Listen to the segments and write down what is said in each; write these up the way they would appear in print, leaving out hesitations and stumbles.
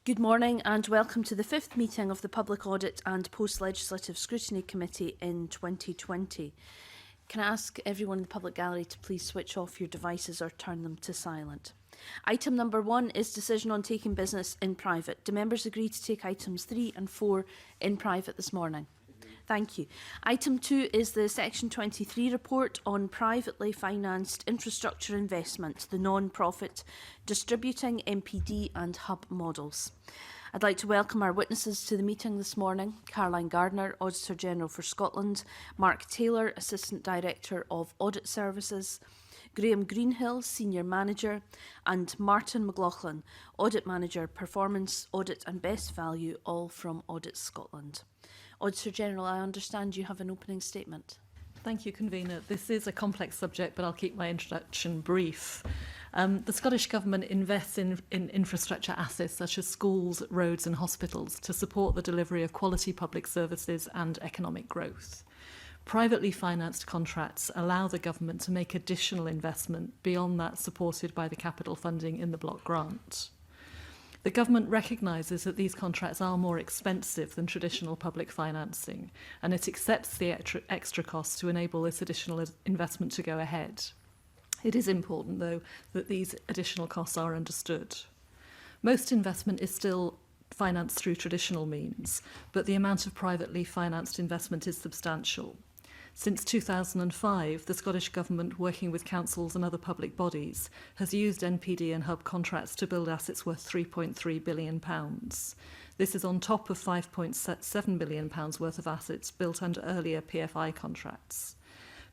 Good morning and welcome to the fifth meeting of the Public Audit and Post-Legislative Scrutiny Committee in 2020. Can I ask everyone in the public gallery to please switch off your devices or turn them to silent? Item number 1 is decision on taking business in private. Do members agree to take items 3 and 4 in private this morning? Thank you. Item 2 is the Section 23 report on privately financed infrastructure investment, the non-profit distributing MPD and hub models. I'd like to welcome our witnesses to the meeting this morning: Caroline Gardner, Auditor General for Scotland; Mark Taylor, Assistant Director of Audit Services; Graham Greenhill, Senior Manager; and Martin McLaughlin, Audit Manager, Performance, Audit and Best Value, all from Audit Scotland. Auditor General, I understand you have an opening statement. Thank you, Convener. This is a complex subject, but I'll keep my introduction brief. The Scottish Government invests in infrastructure assets such as schools, roads and hospitals to support the delivery of quality public services and economic growth. Privately financed contracts allow the government to make additional investment beyond that supported by the capital funding in the block grant. The government recognises that these contracts are more expensive than traditional public financing, and it accepts the extra costs to enable this additional investment to go ahead. It is important, though, that these additional costs are understood. Most investment is still financed through traditional means, but the amount of privately financed investment is substantial. Since 2005, the Scottish Government, working with councils and other public bodies, has used NPD and hub contracts to build assets worth £3.3 billion. This is on top of £5.7 billion worth of assets built under earlier PFI contracts.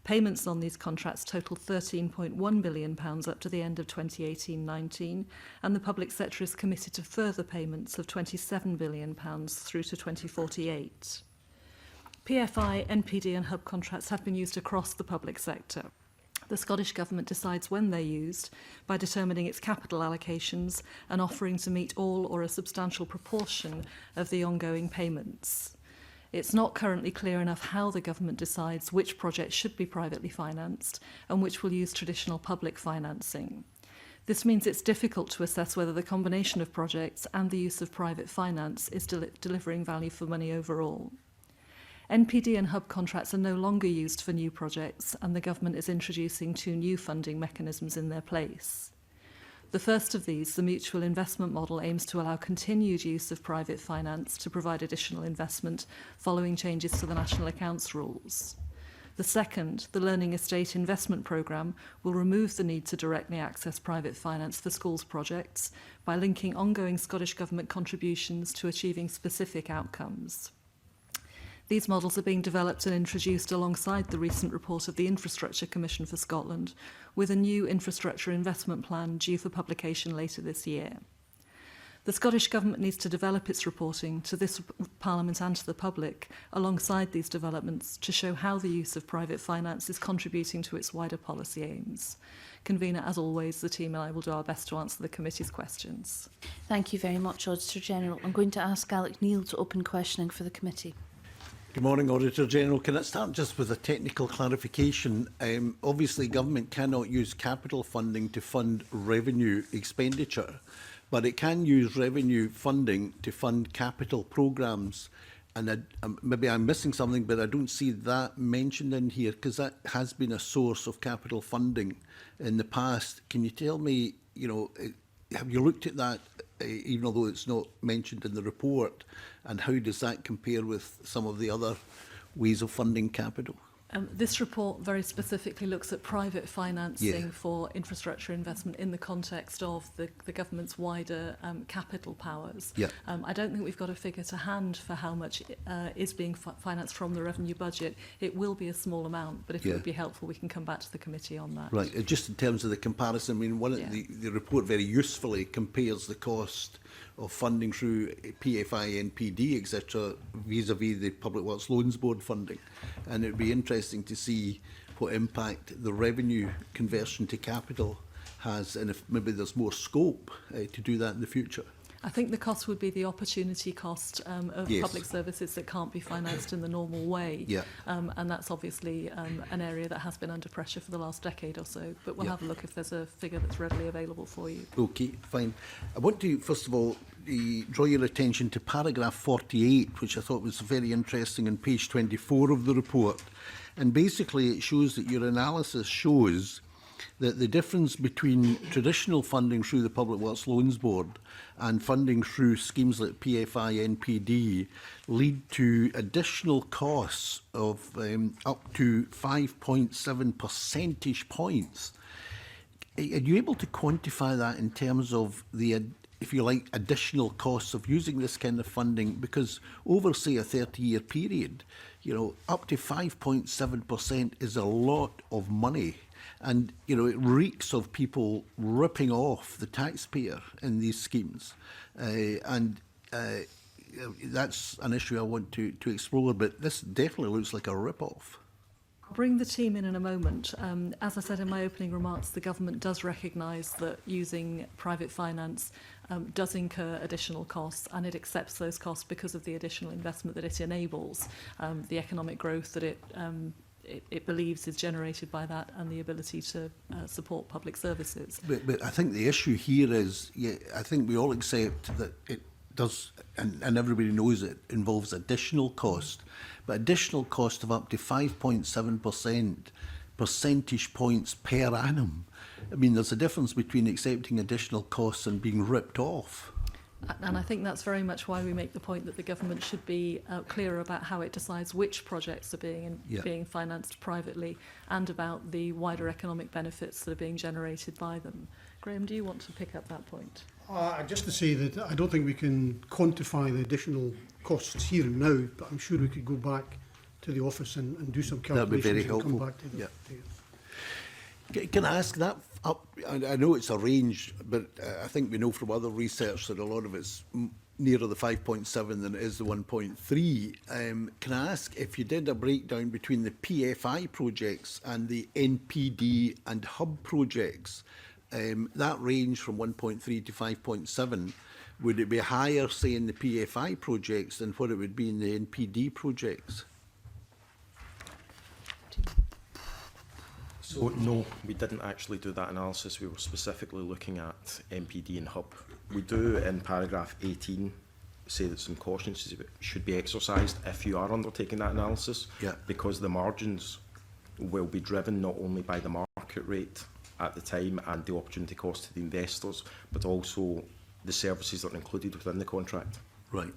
Payments on these contracts total £13.1 billion up to the end of 2018-19, and the public sector is committed to further payments of £27 billion through to 2048. PFI, NPD and hub contracts have been used across the public sector. The Scottish Government decides when they're used by determining its capital allocations and offering to meet all or a substantial proportion of the ongoing payments. It's not currently clear enough how the government decides which projects should be privately financed and which will use traditional public financing. This means it's difficult to assess whether the combination of projects and the use of private finance is delivering value for money overall. NPD and hub contracts are no longer used for new projects, and the government is introducing 2 new funding mechanisms in their place. The first of these, the mutual investment model, aims to allow continued use of private finance to provide additional investment following changes to the National Accounts rules. The second, the Learning Estate Investment Programme, will remove the need to directly access private finance for schools projects by linking ongoing Scottish Government contributions to achieving specific outcomes. These models are being developed and introduced alongside the recent report of the Infrastructure Commission for Scotland, with a new infrastructure investment plan due for publication later this year. The Scottish Government needs to develop its reporting to this Parliament and to the public alongside these developments to show how the use of private finance is contributing to its wider policy aims. Convener, as always, the team and I will do our best to answer the committee's questions. Thank you very much, Auditor General. I'm going to ask Alec Neil to open questioning for the committee. Good morning, Auditor General. Can I start just with a technical clarification? Obviously, government cannot use capital funding to fund revenue expenditure, but it can use revenue funding to fund capital programmes. And maybe I'm missing something, but I don't see that mentioned in here, because that has been a source of capital funding in the past. Can you tell me, have you looked at that, even although it's not mentioned in the report, and how does that compare with some of the other ways of funding capital? This report very specifically looks at private financing for infrastructure investment in the context of the government's wider capital powers. I don't think we've got a figure to hand for how much is being financed from the revenue budget. It will be a small amount, but if it would be helpful, we can come back to the committee on that. Right, just in terms of the comparison, I mean, the report very usefully compares the cost of funding through PFI, NPD, etc., vis-à-vis the Public Works Loans Board funding. And it would be interesting to see what impact the revenue conversion to capital has, and if maybe there's more scope to do that in the future. I think the cost would be the opportunity cost of public services that can't be financed in the normal way. And that's obviously an area that has been under pressure for the last decade or so. But we'll have a look if there's a figure that's readily available for you. Okay, fine. I want to, first of all, draw your attention to paragraph 48, which I thought was very interesting on page 24 of the report. And basically it shows that your analysis shows that the difference between traditional funding through the Public Works Loans Board and funding through schemes like PFI, NPD lead to additional costs of up to 5.7 percentage points. Are you able to quantify that in terms of the, if you like, additional costs of using this kind of funding? Because over, say, a 30-year period, you know, up to 5.7% is a lot of money. And, you know, it reeks of people ripping off the taxpayer in these schemes. That's an issue I want to explore, but this definitely looks like a rip-off. I'll bring the team in a moment. As I said in my opening remarks, the government does recognise that using private finance does incur additional costs, and it accepts those costs because of the additional investment that it enables, the economic growth that it believes is generated by that, and the ability to support public services. But I think the issue here is, yeah, I think we all accept that it does, and everybody knows it involves additional cost, but additional cost of up to 5.7% percentage points per annum. I mean, there's a difference between accepting additional costs and being ripped off. And I think that's very much why we make the point that the government should be clearer about how it decides which projects are being financed privately, and about the wider economic benefits that are being generated by them. Graham, do you want to pick up that point? Just to say that I don't think we can quantify the additional costs here and now, but I'm sure we could go back to the office and do some calculations. That'd be very helpful. And come back to them. Yeah. Can I ask that up? I know it's a range, but I think we know from other research that a lot of it's nearer the 5.7 than it is the 1.3. Can I ask if you did a breakdown between the PFI projects and the NPD and hub projects, that range from 1.3 to 5.7, would it be higher, say, in the PFI projects than what it would be in the NPD projects? So no, we didn't actually do that analysis. We were specifically looking at NPD and hub. We do in paragraph 18 say that some cautions should be exercised if you are undertaking that analysis, because the margins will be driven not only by the market rate at the time and the opportunity cost to the investors, but also the services that are included within the contract. Right.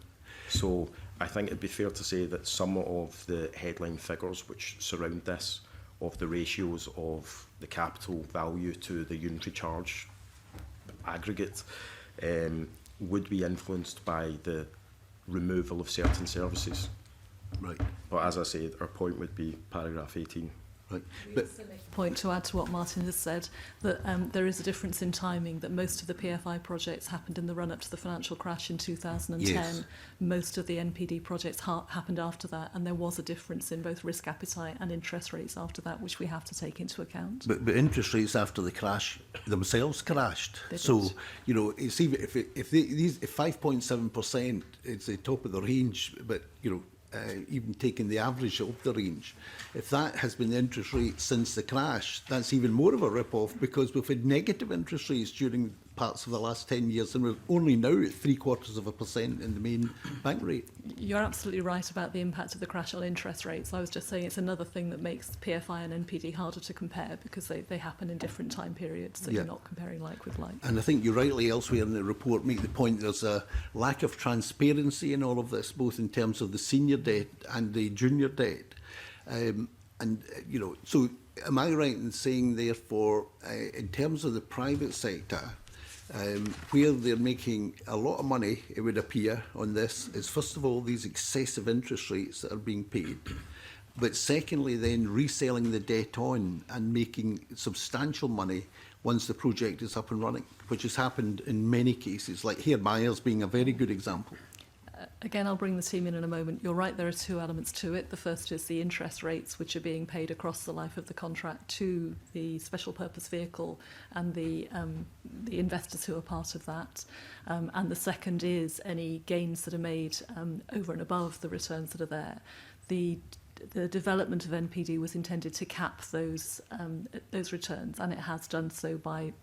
So I think it'd be fair to say that some of the headline figures which surround this, of the ratios of the capital value to the unitary charge aggregate, would be influenced by the removal of certain services. Right. But as I said, our point would be paragraph 18. Right. But point to add to what Martin has said, that there is a difference in timing, that most of the PFI projects happened in the run-up to the financial crash in 2010. Yes. Most of the NPD projects happened after that, and there was a difference in both risk appetite and interest rates after that, which we have to take into account. But interest rates after the crash themselves crashed. So, you know, it's even if 5.7% is the top of the range, but, you know, even taking the average of the range, if that has been the interest rate since the crash, that's even more of a rip-off, because we've had negative interest rates during parts of the last 10 years, and we're only now at 0.75% in the main bank rate. You're absolutely right about the impact of the crash on interest rates. I was just saying it's another thing that makes PFI and NPD harder to compare, because they happen in different time periods, so you're not comparing like with like. And I think you rightly elsewhere in the report make the point there's a lack of transparency in all of this, both in terms of the senior debt and the junior debt. You know, so am I right in saying, therefore, in terms of the private sector, where they're making a lot of money, it would appear, on this, is first of all these excessive interest rates that are being paid, but secondly then reselling the debt on and making substantial money once the project is up and running, which has happened in many cases, like here Myers being a very good example. Again, I'll bring the team in a moment. You're right, there are two elements to it. The first is the interest rates, which are being paid across the life of the contract to the special purpose vehicle and the investors who are part of that. And the second is any gains that are made over and above the returns that are there. The the development of NPD was intended to cap those returns, and it has done so by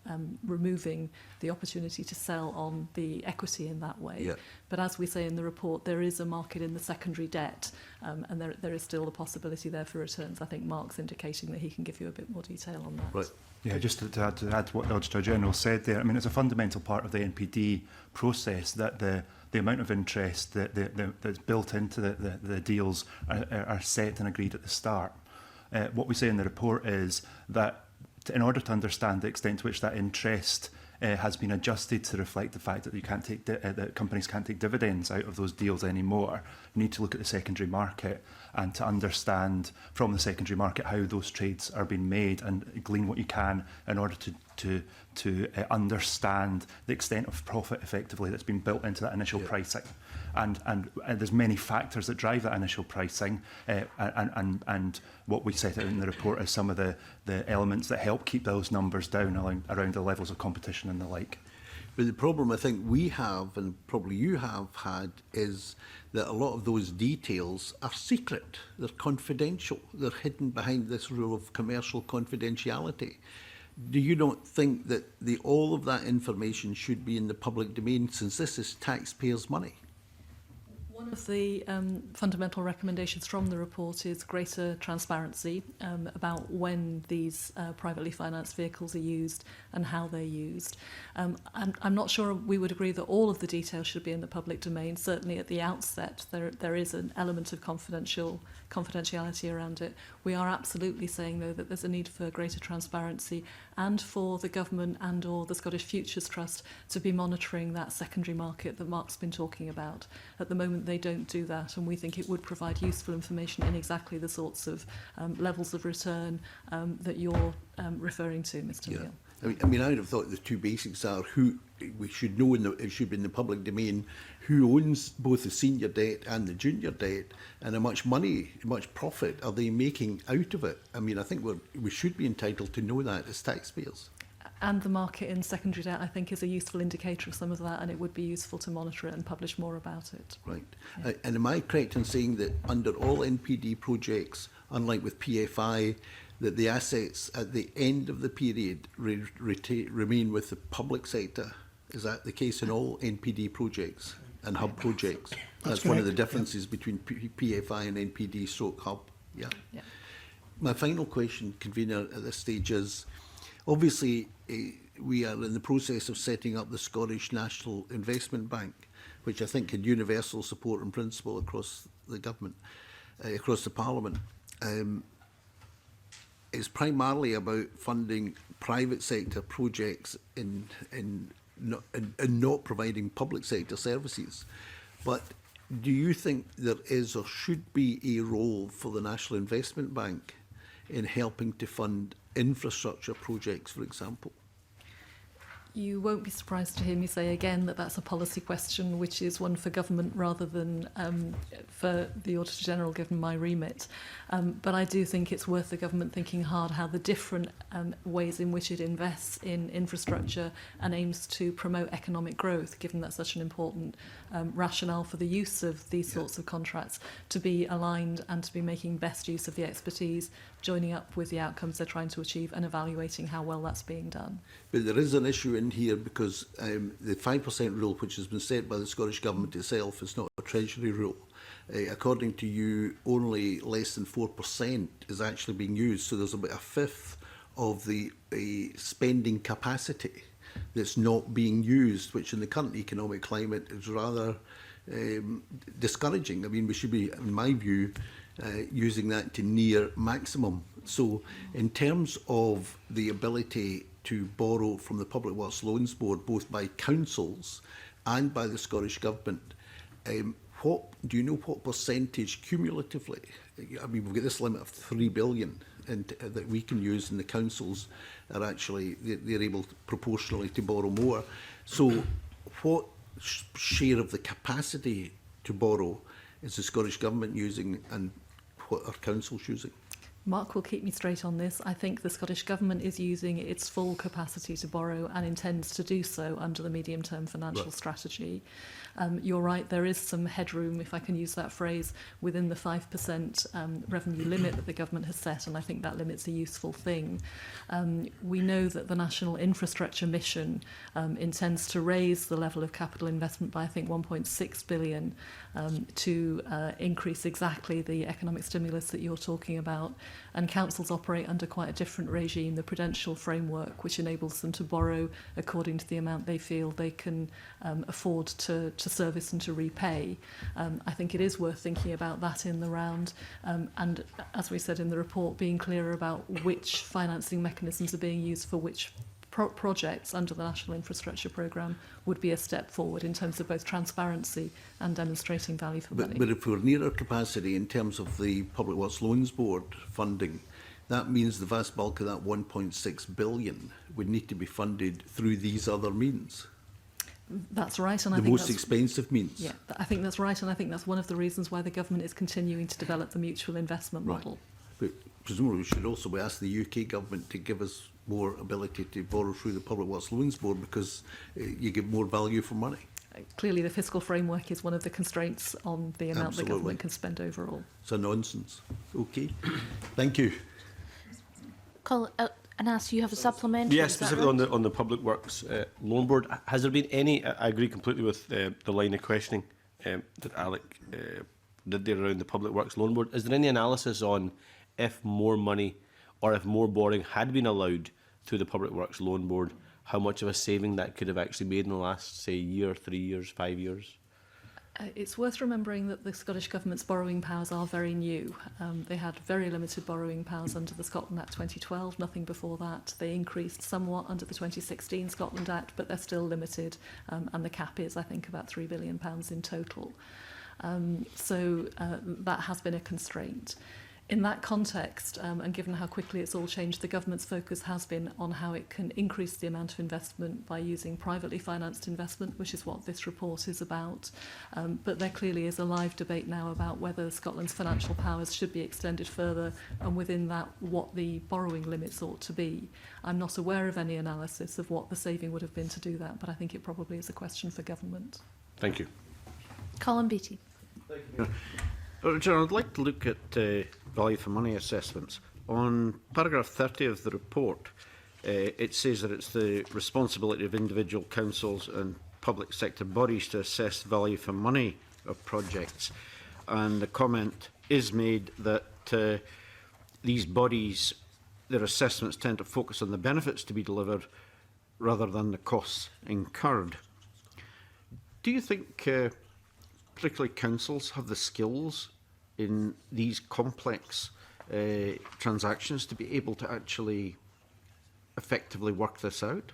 removing the opportunity to sell on the equity in that way. Yeah. But as we say in the report, there is a market in the secondary debt, and there is still a possibility there for returns. I think Mark's indicating that he can give you a bit more detail on that. Right. Yeah, just to add to what the Auditor General said there, I mean, it's a fundamental part of the NPD process that the amount of interest that's built into the deals are set and agreed at the start. What we say in the report is that in order to understand the extent to which that interest has been adjusted to reflect the fact that you can't take that companies can't take dividends out of those deals anymore, you need to look at the secondary market and to understand from the secondary market how those trades are being made and glean what you can in order to understand the extent of profit effectively that's been built into that initial pricing. And there's many factors that drive that initial pricing, and what we set out in the report is some of the elements that help keep those numbers down around the levels of competition and the like. But the problem I think we have, and probably you have had, is that a lot of those details are secret. They're confidential. They're hidden behind this rule of commercial confidentiality. Do you not think that all of that information should be in the public domain, since this is taxpayers' money? One of the fundamental recommendations from the report is greater transparency about when these privately financed vehicles are used and how they're used. I'm not sure we would agree that all of the details should be in the public domain. Certainly at the outset, there is an element of confidentiality around it. We are absolutely saying, though, that there's a need for greater transparency and for the government and or the Scottish Futures Trust to be monitoring that secondary market that Mark's been talking about. At the moment, they don't do that, and we think it would provide useful information in exactly the sorts of levels of return that you're referring to, Mr. Yeah. Neal. I mean, I would have thought the two basics are who we should know, it should be in the public domain, who owns both the senior debt and the junior debt, and how much money, how much profit are they making out of it. I mean, I think we should be entitled to know that as taxpayers. And the market in secondary debt, I think, is a useful indicator of some of that, and it would be useful to monitor it and publish more about it. Right. Yeah. And am I correct in saying that under all NPD projects, unlike with PFI, that the assets at the end of the period remain with the public sector? Is that the case in all NPD projects and hub projects? That's one of the differences between PFI and NPD stroke hub. Yeah. Yeah. My final question, Convener, at this stage is, obviously, we are in the process of setting up the Scottish National Investment Bank, which I think had universal support in principle across the government, across the Parliament. It's primarily about funding private sector projects in not providing public sector services. But do you think there is or should be a role for the National Investment Bank in helping to fund infrastructure projects, for example? You won't be surprised to hear me say again that that's a policy question, which is one for government rather than for the Auditor General, given my remit. But I do think it's worth the government thinking hard how the different ways in which it invests in infrastructure and aims to promote economic growth, given that's such an important rationale for the use of these sorts of contracts, to be aligned and to be making best use of the expertise, joining up with the outcomes they're trying to achieve and evaluating how well that's being done. But there is an issue in here because the 5% rule, which has been set by the Scottish Government itself, is not a Treasury rule. According to you, only less than 4% is actually being used. So there's about a fifth of the spending capacity that's not being used, which in the current economic climate is rather discouraging. I mean, we should be, in my view, using that to near maximum. So in terms of the ability to borrow from the Public Works Loans Board, both by councils and by the Scottish Government, what do you know what percentage cumulatively? I mean, we've got this limit of 3 billion that we can use, and the councils are actually, they're able proportionally to borrow more. So what share of the capacity to borrow is the Scottish Government using, and what are councils using? Mark will keep me straight on this. I think the Scottish Government is using its full capacity to borrow and intends to do so under the medium-term financial strategy. You're right, there is some headroom, if I can use that phrase, within the 5% revenue limit that the government has set, and I think that limit's a useful thing. We know that the National Infrastructure Mission intends to raise the level of capital investment by, I think, 1.6 billion to increase exactly the economic stimulus that you're talking about. And councils operate under quite a different regime, the prudential framework, which enables them to borrow according to the amount they feel they can afford to service and to repay. I think it is worth thinking about that in the round. And as we said in the report, being clearer about which financing mechanisms are being used for which projects under the National Infrastructure Programme would be a step forward in terms of both transparency and demonstrating value for money. But if we're near our capacity in terms of the Public Works Loans Board funding, that means the vast bulk of that 1.6 billion would need to be funded through these other means. That's right, and the I think most that's, expensive means. Yeah, I think that's right, and I think that's one of the reasons why the government is continuing to develop the mutual investment model. But presumably we should also ask the UK government to give us more ability to borrow through the Public Works Loans Board, because you get more value for money. Clearly the fiscal framework is one of the constraints on the amount Absolutely. the government can spend overall. It's a nonsense. Okay. Thank you. Anas, you have a supplementary? Yes, specifically on the Public Works Loan Board. Has there been any, I agree completely with the line of questioning that Alec did there around the Public Works Loan Board. Is there any analysis on if more money or if more borrowing had been allowed through the Public Works Loan Board, how much of a saving that could have actually made in the last, say, year, 3 years, 5 years? It's worth remembering that the Scottish Government's borrowing powers are very new. They had very limited borrowing powers under the Scotland Act 2012, nothing before that. They increased somewhat under the 2016 Scotland Act, but they're still limited, and the cap is, I think, about £3 billion in total. So that has been a constraint. In that context, and given how quickly it's all changed, the government's focus has been on how it can increase the amount of investment by using privately financed investment, which is what this report is about. But there clearly is a live debate now about whether Scotland's financial powers should be extended further, and within that, what the borrowing limits ought to be. I'm not aware of any analysis of what the saving would have been to do that, but I think it probably is a question for government. Thank you. Colin Beattie. John, I'd like to look at value for money assessments. On paragraph 30 of the report, it says that it's the responsibility of individual councils and public sector bodies to assess value for money of projects. And the comment is made that these bodies, their assessments tend to focus on the benefits to be delivered rather than the costs incurred. Do you think particularly councils have the skills in these complex transactions to be able to actually effectively work this out?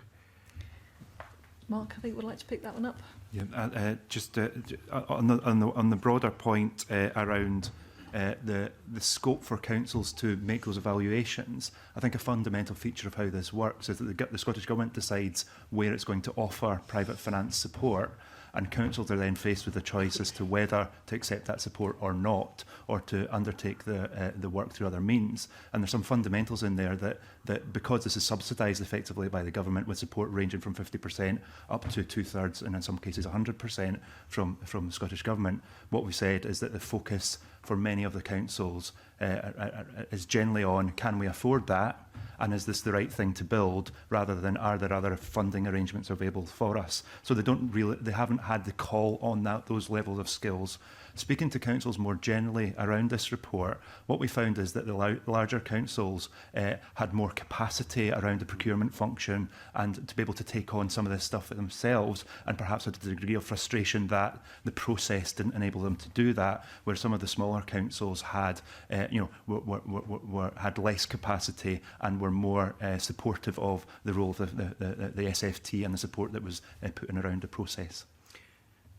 Mark, I think would like to pick that one up. Yeah, just on the broader point around the scope for councils to make those evaluations, I think a fundamental feature of how this works is that the Scottish Government decides where it's going to offer private finance support, and councils are then faced with the choice as to whether to accept that support or not, or to undertake the work through other means. And there's some fundamentals in there that because this is subsidised effectively by the government, with support ranging from 50% up to 2/3, and in some cases 100% from the Scottish Government, what we said is that the focus for many of the councils is generally on, can we afford that? And is this the right thing to build, rather than are there other funding arrangements available for us? So they haven't had the call on those levels of skills. Speaking to councils more generally around this report, what we found is that the larger councils had more capacity around the procurement function and to be able to take on some of this stuff for themselves, and perhaps had a degree of frustration that the process didn't enable them to do that, where some of the smaller councils had, had less capacity and were more supportive of the role of the SFT and the support that was put in around the process.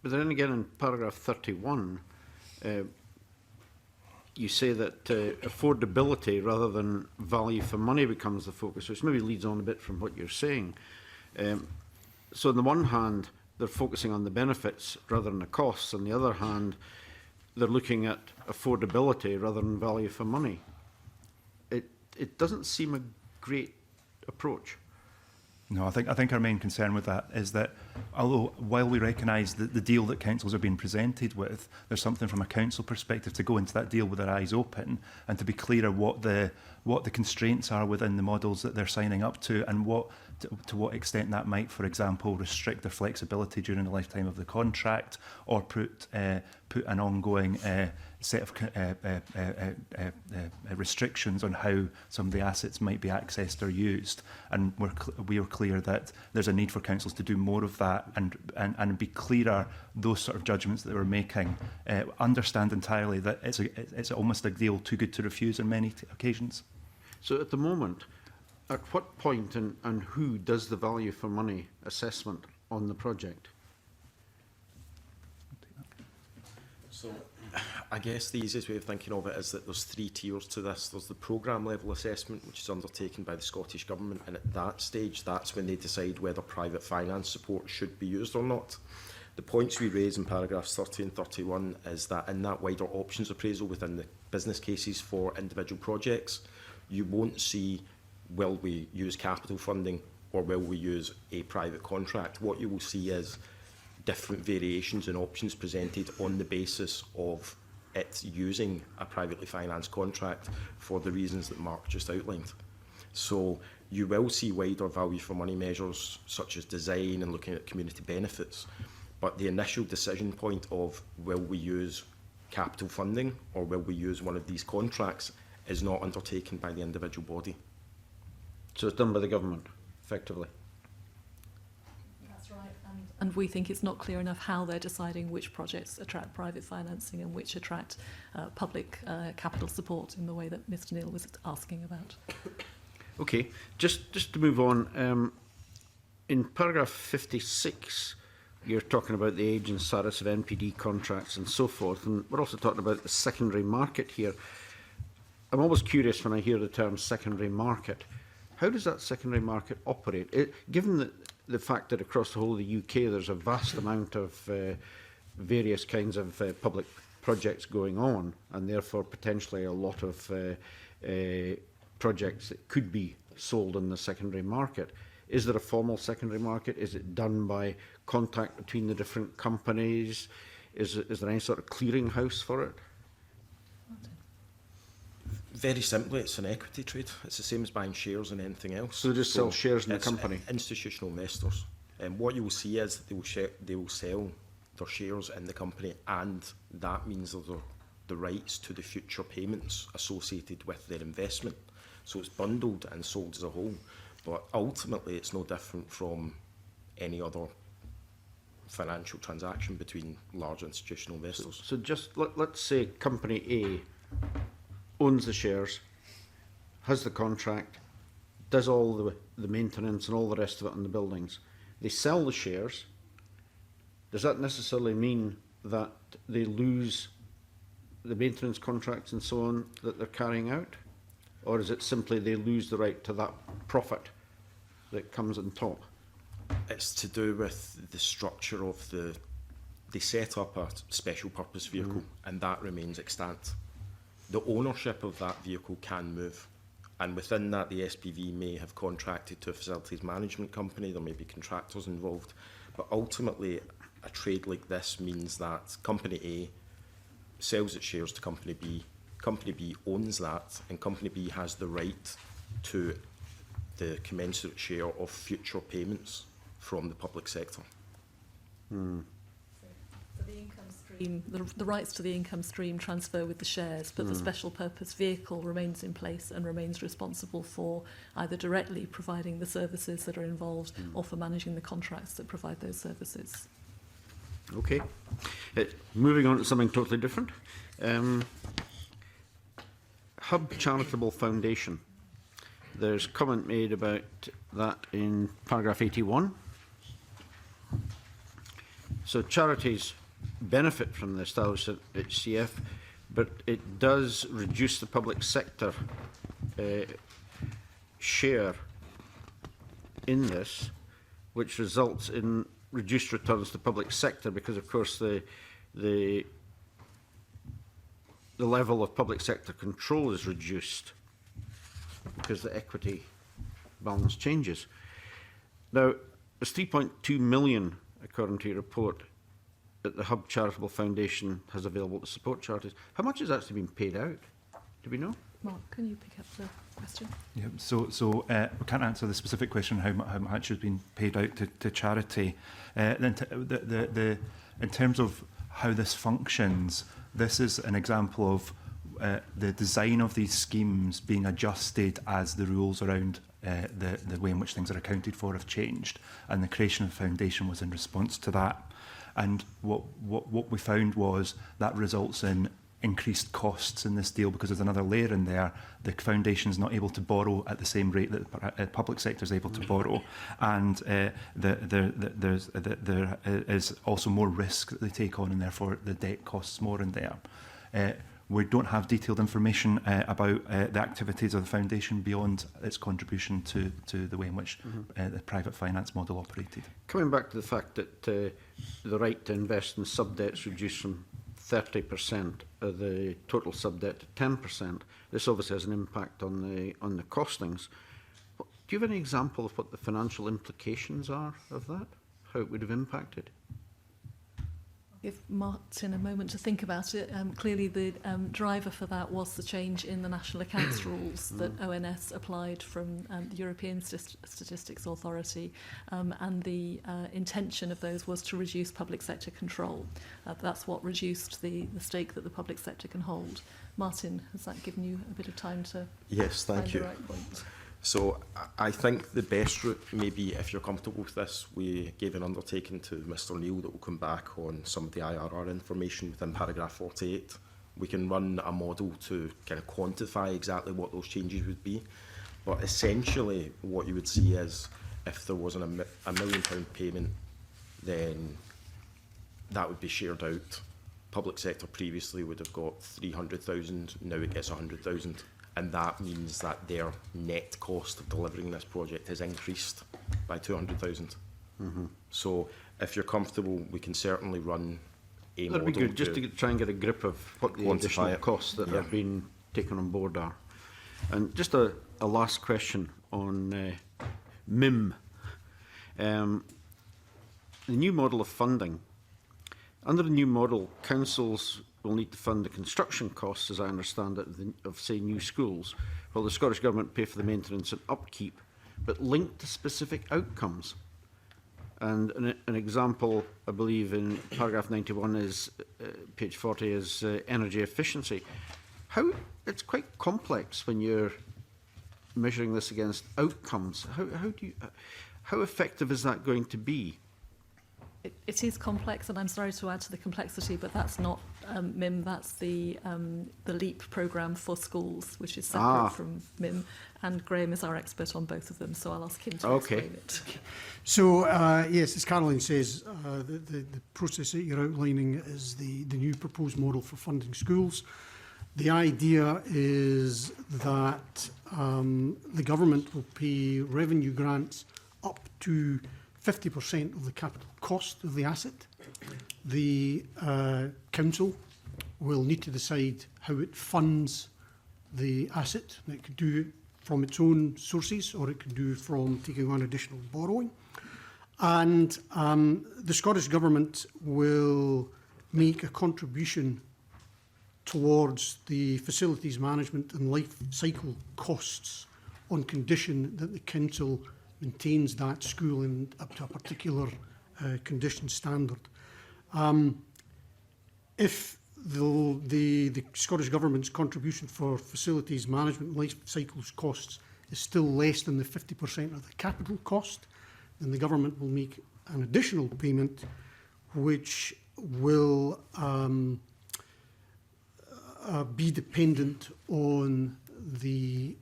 But then again, in paragraph 31, you say that affordability rather than value for money becomes the focus, which maybe leads on a bit from what you're saying. So on the one hand, they're focusing on the benefits rather than the costs. On the other hand, they're looking at affordability rather than value for money. it doesn't seem a great approach. No, I think our main concern with that is that although while we recognise that the deal that councils are being presented with, there's something from a council perspective to go into that deal with their eyes open and to be clearer what the constraints are within the models that they're signing up to, and to what extent that might, for example, restrict their flexibility during the lifetime of the contract, or put an ongoing set of restrictions on how some of the assets might be accessed or used. And we are clear that there's a need for councils to do more of that and be clearer those sort of judgments that we're making. Understand entirely that it's almost a deal too good to refuse on many occasions. So at the moment, at what point and who does the value for money assessment on the project? So I guess the easiest way of thinking of it is that there's 3 tiers to this. There's the programme level assessment, which is undertaken by the Scottish Government, and at that stage, that's when they decide whether private finance support should be used or not. The points we raise in paragraphs 30 and 31 is that in that wider options appraisal within the business cases for individual projects, you won't see will we use capital funding or will we use a private contract. What you will see is different variations and options presented on the basis of it using a privately financed contract for the reasons that Mark just outlined. So you will see wider value for money measures such as design and looking at community benefits, but the initial decision point of will we use capital funding or will we use one of these contracts is not undertaken by the individual body. So it's done by the government, effectively. That's right. And we think it's not clear enough how they're deciding which projects attract private financing and which attract public capital support in the way that Mr Neil was asking about. Okay, just to move on, in paragraph 56, you're talking about the age and status of NPD contracts and so forth, and we're also talking about the secondary market here. I'm always curious when I hear the term secondary market. How does that secondary market operate? Given the fact that across the whole of the UK there's a vast amount of various kinds of public projects going on, and therefore potentially a lot of projects that could be sold in the secondary market. Is there a formal secondary market? Is it done by contact between the different companies? Is there any sort of clearinghouse for it? Very simply, it's an equity trade. It's the same as buying shares in anything else. So they just sell shares in the it's company? Institutional investors. And what you will see is they will sell their shares in the company, and that means that the rights to the future payments associated with their investment. So it's bundled and sold as a whole. But ultimately, it's no different from any other financial transaction between large institutional investors. So just let's say company A owns the shares, has the contract, does all the maintenance and all the rest of it on the buildings. They sell the shares. Does that necessarily mean that they lose the maintenance contracts and so on that they're carrying out? Or is it simply they lose the right to that profit that comes on top? It's to do with the structure of they set up a special purpose vehicle and that remains extant. The ownership of that vehicle can move, and within that the SPV may have contracted to a facilities management company, there may be contractors involved, but ultimately a trade like this means that Company A sells its shares to Company B owns that, and Company B has the right to the commensurate share of future payments from the public sector. So the income stream, the rights to the income stream transfer with the shares, but the special purpose vehicle remains in place and remains responsible for either directly providing the services that are involved or for managing the contracts that provide those services. Okay. Moving on to something totally different. Hub Charitable Foundation. There's comment made about that in paragraph 81. So charities benefit from the establishment at HCF, but it does reduce the public sector share in this, which results in reduced returns to the public sector because, of course, the level of public sector control is reduced. because the equity balance changes. Now, there's 3.2 million, according to your report, that the Hub Charitable Foundation has available to support charities. How much has actually been paid out? Do we know? Mark, can you pick up the question? Yeah, we can't answer the specific question how much has been paid out to charity. Then in terms of how this functions, this is an example of the design of these schemes being adjusted as the rules around the way in which things are accounted for have changed, and the creation of the foundation was in response to that. And what we found was that results in increased costs in this deal, because there's another layer in there. The foundation is not able to borrow at the same rate that the public sector is able to borrow, and there is also more risk that they take on, and therefore the debt costs more in there. We don't have detailed information about the activities of the foundation beyond its contribution to the way in which the private finance model operated. Coming back to the fact that the right to invest in sub-debts reduced from 30% of the total sub-debt to 10%, this obviously has an impact on the costings. Do you have any example of what the financial implications are of that? How it would have impacted? Give Martin a moment to think about it. Clearly the driver for that was the change in the national accounts rules that ONS applied from the European Statistics Authority, and the intention of those was to reduce public sector control. That's what reduced the stake that the public sector can hold. Martin, has that given you a bit of time to Yes, thank find you. the right point? So I think the best route, maybe if you're comfortable with this, we gave an undertaking to Mr Neil that will come back on some of the IRR information within paragraph 48. We can run a model to kind of quantify exactly what those changes would be. But essentially what you would see is if there was a £1 million payment, then that would be shared out. Public sector previously would have got 300,000, now it gets 100,000. And that means that their net cost of delivering this project has increased by 200,000. So if you're comfortable, we can certainly run a model. That'd be good, just to try and get a grip of what the additional it. costs that have been taken on board are. And just a last question on MIM. The new model of funding. Under the new model, councils will need to fund the construction costs, as I understand it, of say new schools, while the Scottish Government pay for the maintenance and upkeep, but linked to specific outcomes. And an example, I believe, in paragraph 91 is, page 40, is energy efficiency. It's quite complex when you're measuring this against outcomes. How effective is that going to be? It is complex, and I'm sorry to add to the complexity, but that's not MIM, that's the LEAP programme for schools, which is separate from MIM, and Graham is our expert on both of them, so I'll ask him to explain it. So, yes, as Caroline says, the process that you're outlining is the new proposed model for funding schools. The idea is that the government will pay revenue grants up to 50% of the capital cost of the asset. The council will need to decide how it funds the asset. And it could do it from its own sources, or it could do it from taking on additional borrowing. And the Scottish Government will make a contribution towards the facilities management and life cycle costs on condition that the council maintains that school in up to a particular condition standard. If the Scottish Government's contribution for facilities management and life cycles costs is still less than the 50% of the capital cost, then the government will make an additional payment which will be dependent on the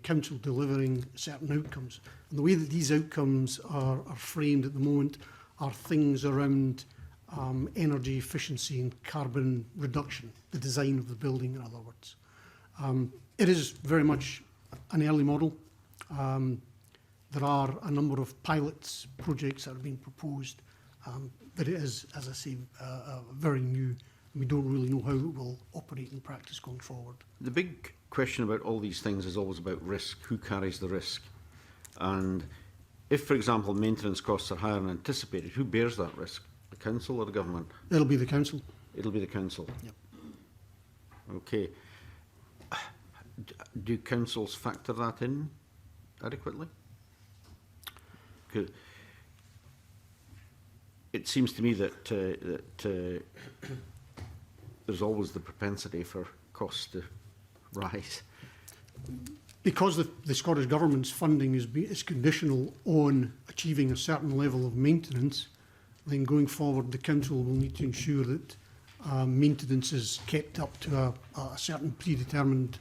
council delivering certain outcomes. And the way that these outcomes are framed at the moment are things around energy efficiency and carbon reduction, the design of the building, in other words. It is very much an early model. There are a number of pilots projects that are being proposed, but it is, as I say, a very new We don't really know how it will operate in practice going forward. The big question about all these things is always about risk. Who carries the risk? And if, for example, maintenance costs are higher than anticipated, who bears that risk? The council or the government? It'll be the council. It'll be the council. Yep. Okay. Do councils factor that in adequately? 'Cause it seems to me that there's always the propensity for costs to rise. Because the Scottish Government's funding is conditional on achieving a certain level of maintenance, then going forward the council will need to ensure that maintenance is kept up to a certain predetermined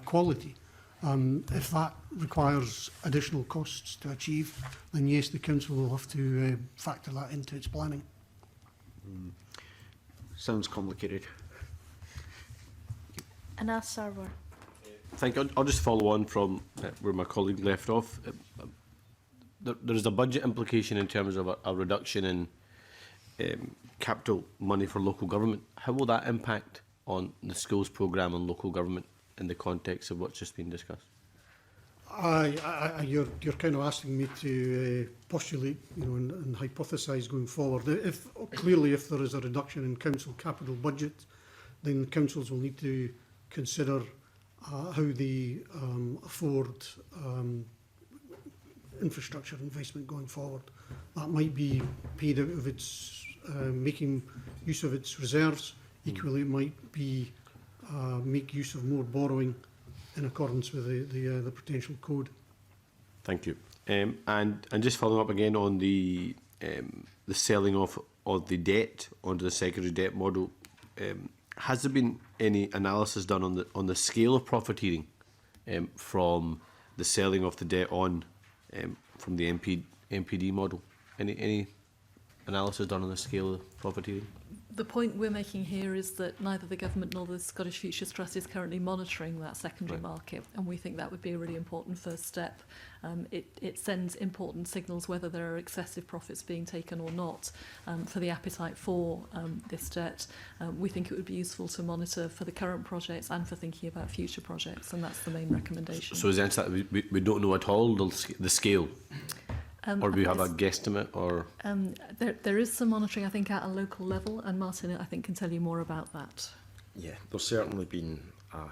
quality. If that requires additional costs to achieve, then yes, the council will have to factor that into its planning. Sounds complicated. Anas Sarwar. Thank you. I'll just follow on from where my colleague left off. There is a budget implication in terms of a reduction in capital money for local government. How will that impact on the schools programme and local government in the context of what's just been discussed? You're kind of asking me to postulate, and hypothesise going forward. If there is a reduction in council capital budget, then councils will need to consider how they afford infrastructure investment going forward. That might be paid out of its making use of its reserves. Equally, it might be make use of more borrowing in accordance with the potential code. Thank you. And just following up again on the selling off of the debt onto the secondary debt model, has there been any analysis done on the scale of profiteering from the selling of the debt on from the MPD model? Any analysis done on the scale of profiteering? The point we're making here is that neither the government nor the Scottish Future Trust is currently monitoring that secondary market, and we think that would be a really important first step. It sends important signals whether there are excessive profits being taken or not for the appetite for this debt. We think it would be useful to monitor for the current projects and for thinking about future projects, and that's the main recommendation. So is the answer that we don't know at all the scale? Or do we have a guesstimate? Or there is some monitoring, I think, at a local level, and Martin, I think, can tell you more about that. Yeah, there's certainly been a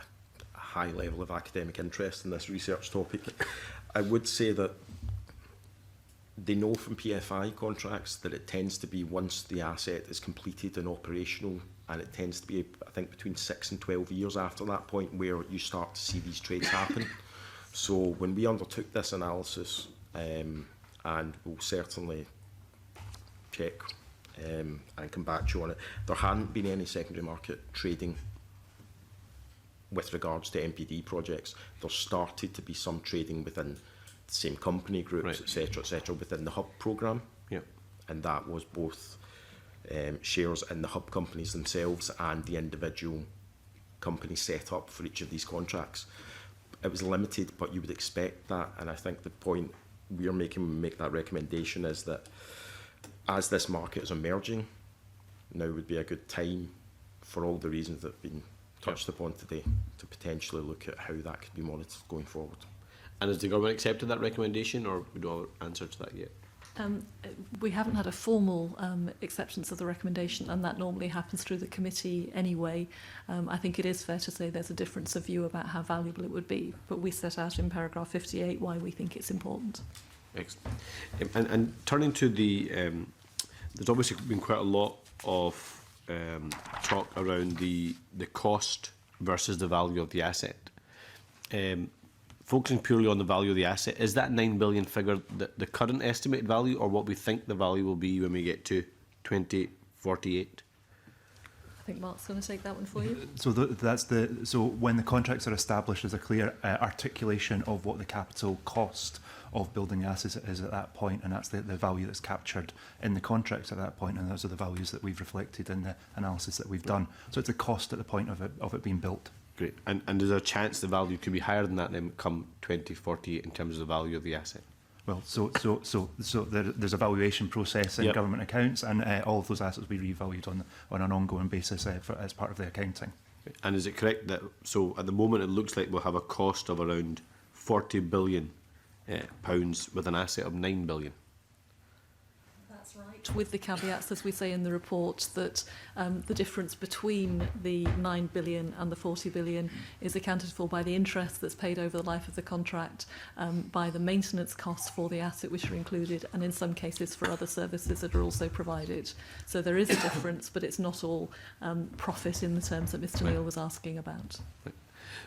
high level of academic interest in this research topic. I would say that they know from PFI contracts that it tends to be once the asset is completed and operational, and it tends to be, I think, between 6 and 12 years after that point where you start to see these trades happen. So when we undertook this analysis, and we'll certainly check and come back to you on it, there hadn't been any secondary market trading with regards to MPD projects. There started to be some trading within the same company groups, etc., within the hub programme. Yeah. And that was both shares in the hub companies themselves and the individual companies set up for each of these contracts. It was limited, but you would expect that, and I think the point we're making when we make that recommendation is that as this market is emerging, now would be a good time for all the reasons that have been touched upon today to potentially look at how that could be monitored going forward. And has the government accepted that recommendation, or we don't have an answer to that yet? We haven't had a formal acceptance of the recommendation, and that normally happens through the committee anyway. I think it is fair to say there's a difference of view about how valuable it would be, but we set out in paragraph 58 why we think it's important. Excellent. And turning to the, there's obviously been quite a lot of talk around the cost versus the value of the asset. Focusing purely on the value of the asset, is that 9 billion figure the current estimated value, or what we think the value will be when we get to 2048? I think Mark's going to take that one for you. So when the contracts are established, there's a clear articulation of what the capital cost of building the assets is at that point, and that's the value that's captured in the contracts at that point, and those are the values that we've reflected in the analysis that we've done. So it's the cost at the point of it being built. Great. And there's a chance the value could be higher than that then come 2048 in terms of the value of the asset? Well, so there's a valuation process in Yep. government accounts, and all of those assets will be revalued on an ongoing basis as part of the accounting. And is it correct that, so at the moment it looks like we'll have a cost of around 40 billion pounds with an asset of 9 billion? That's right. With the caveats, as we say in the report, that the difference between the 9 billion and the 40 billion is accounted for by the interest that's paid over the life of the contract, by the maintenance costs for the asset which are included, and in some cases for other services that are also provided. So there is a difference, but it's not all profit in the terms that Mr. Neil was asking about.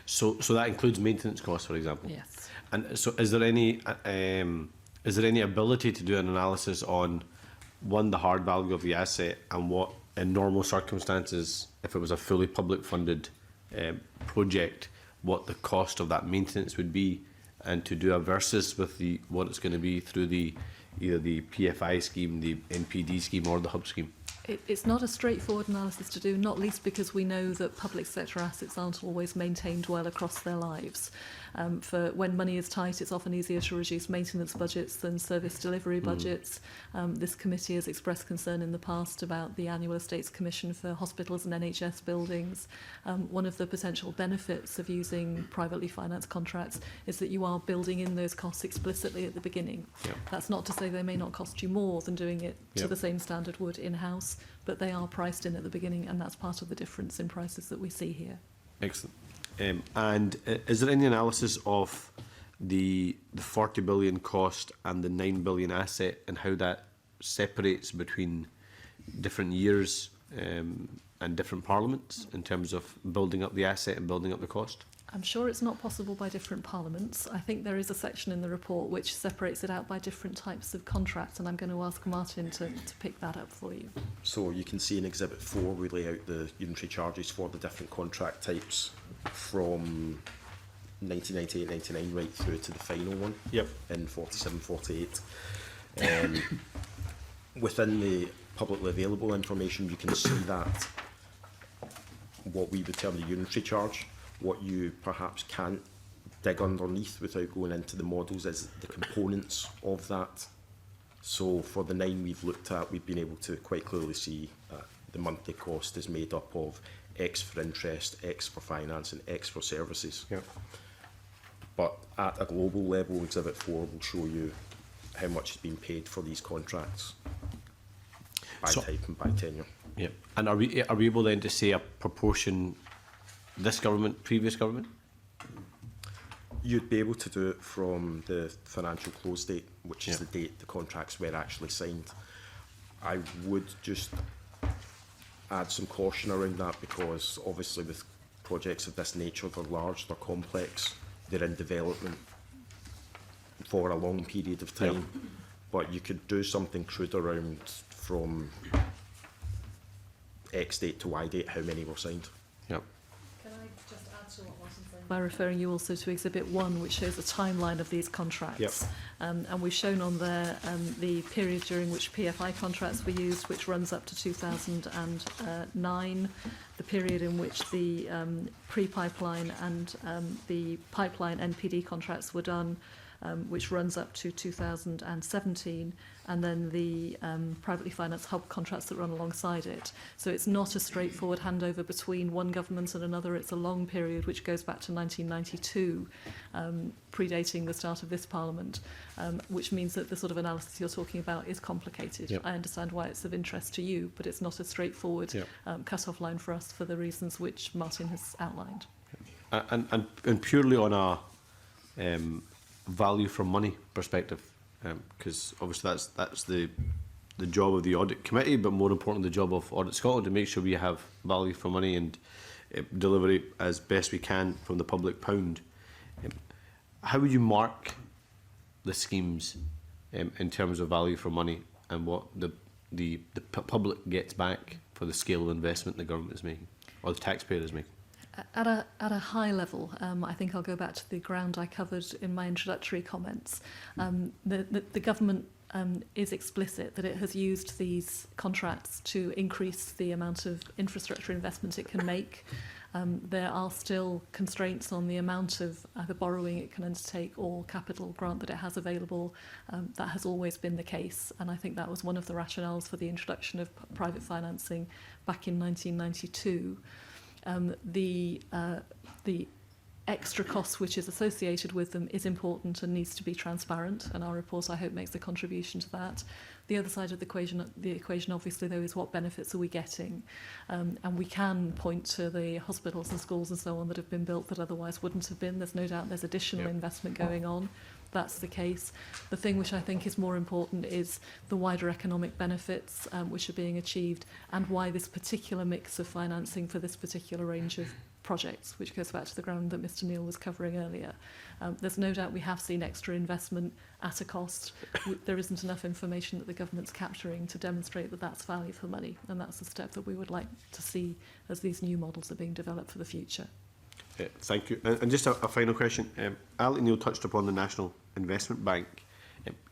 So that includes maintenance costs, for example? Yes. And so is there any ability to do an analysis on, one, the hard value of the asset, and what, in normal circumstances, if it was a fully public funded project, what the cost of that maintenance would be, and to do a versus with what it's going to be through either the PFI scheme, the NPD scheme, or the hub scheme? It's not a straightforward analysis to do, not least because we know that public sector assets aren't always maintained well across their lives. For when money is tight, it's often easier to reduce maintenance budgets than service delivery budgets. This committee has expressed concern in the past about the annual estates commission for hospitals and NHS buildings. One of the potential benefits of using privately financed contracts is that you are building in those costs explicitly at the beginning. Yep. That's not to say they may not cost you more than doing it to Yep. the same standard would in-house, but they are priced in at the beginning, and that's part of the difference in prices that we see here. Excellent. And is there any analysis of the 40 billion cost and the 9 billion asset, and how that separates between different years and different parliaments in terms of building up the asset and building up the cost? I'm sure it's not possible by different parliaments. I think there is a section in the report which separates it out by different types of contracts, and I'm going to ask Martin to pick that up for you. So you can see in Exhibit 4 we lay out the unitary charges for the different contract types from 1998-99 right through to the final one. Yep. In 47-48. Within the publicly available information, you can see that what we would term the unitary charge, what you perhaps can't dig underneath without going into the models, is the components of that. So for the 9 we've looked at, we've been able to quite clearly see that the monthly cost is made up of X for interest, X for finance, and X for services. Yep. But at a global level, Exhibit 4 will show you how much has been paid for these contracts by So- type and by tenure. Yep. And are we able then to say a proportion, this government, previous government? You'd be able to do it from the financial close date, which is Yeah. the date the contracts were actually signed. I would just add some caution around that, because obviously with projects of this nature, they're large, they're complex, they're in development for a long period of time. But you could do something crude around from X date to Y date, how many were signed. Yep. Can I just add to what Martin's saying? By referring you also to Exhibit 1, which shows a timeline of these contracts. Yep. And we've shown on there the period during which PFI contracts were used, which runs up to 2009, the period in which the pre-pipeline and the pipeline NPD contracts were done, which runs up to 2017, and then the privately financed hub contracts that run alongside it. So it's not a straightforward handover between one government and another. It's a long period which goes back to 1992, predating the start of this Parliament, which means that the sort of analysis you're talking about is complicated. Yep. I understand why it's of interest to you, but it's not a straightforward Yep. cut-off line for us for the reasons which Martin has outlined. And purely on a value for money perspective, because obviously that's the job of the audit committee, but more importantly the job of Audit Scotland, to make sure we have value for money and deliver it as best we can from the public pound. How would you mark the schemes in terms of value for money, and what the public gets back for the scale of investment the government is making, or the taxpayer is making? At a high level, I think I'll go back to the ground I covered in my introductory comments. The government is explicit that it has used these contracts to increase the amount of infrastructure investment it can make. There are still constraints on the amount of either borrowing it can undertake or capital grant that it has available. That has always been the case, and I think that was one of the rationales for the introduction of private financing back in 1992. The extra cost which is associated with them is important and needs to be transparent, and our report, I hope, makes a contribution to that. The other side of the equation obviously, though, is what benefits are we getting? And we can point to the hospitals and schools and so on that have been built that otherwise wouldn't have been. There's no doubt there's additional investment going on. That's the case. The thing which I think is more important is the wider economic benefits which are being achieved, and why this particular mix of financing for this particular range of projects, which goes back to the ground that Mr Neil was covering earlier. There's no doubt we have seen extra investment at a cost. There isn't enough information that the government's capturing to demonstrate that that's value for money, and that's the step that we would like to see as these new models are being developed for the future. Thank you. And just a final question. Alec Neil touched upon the National Investment Bank.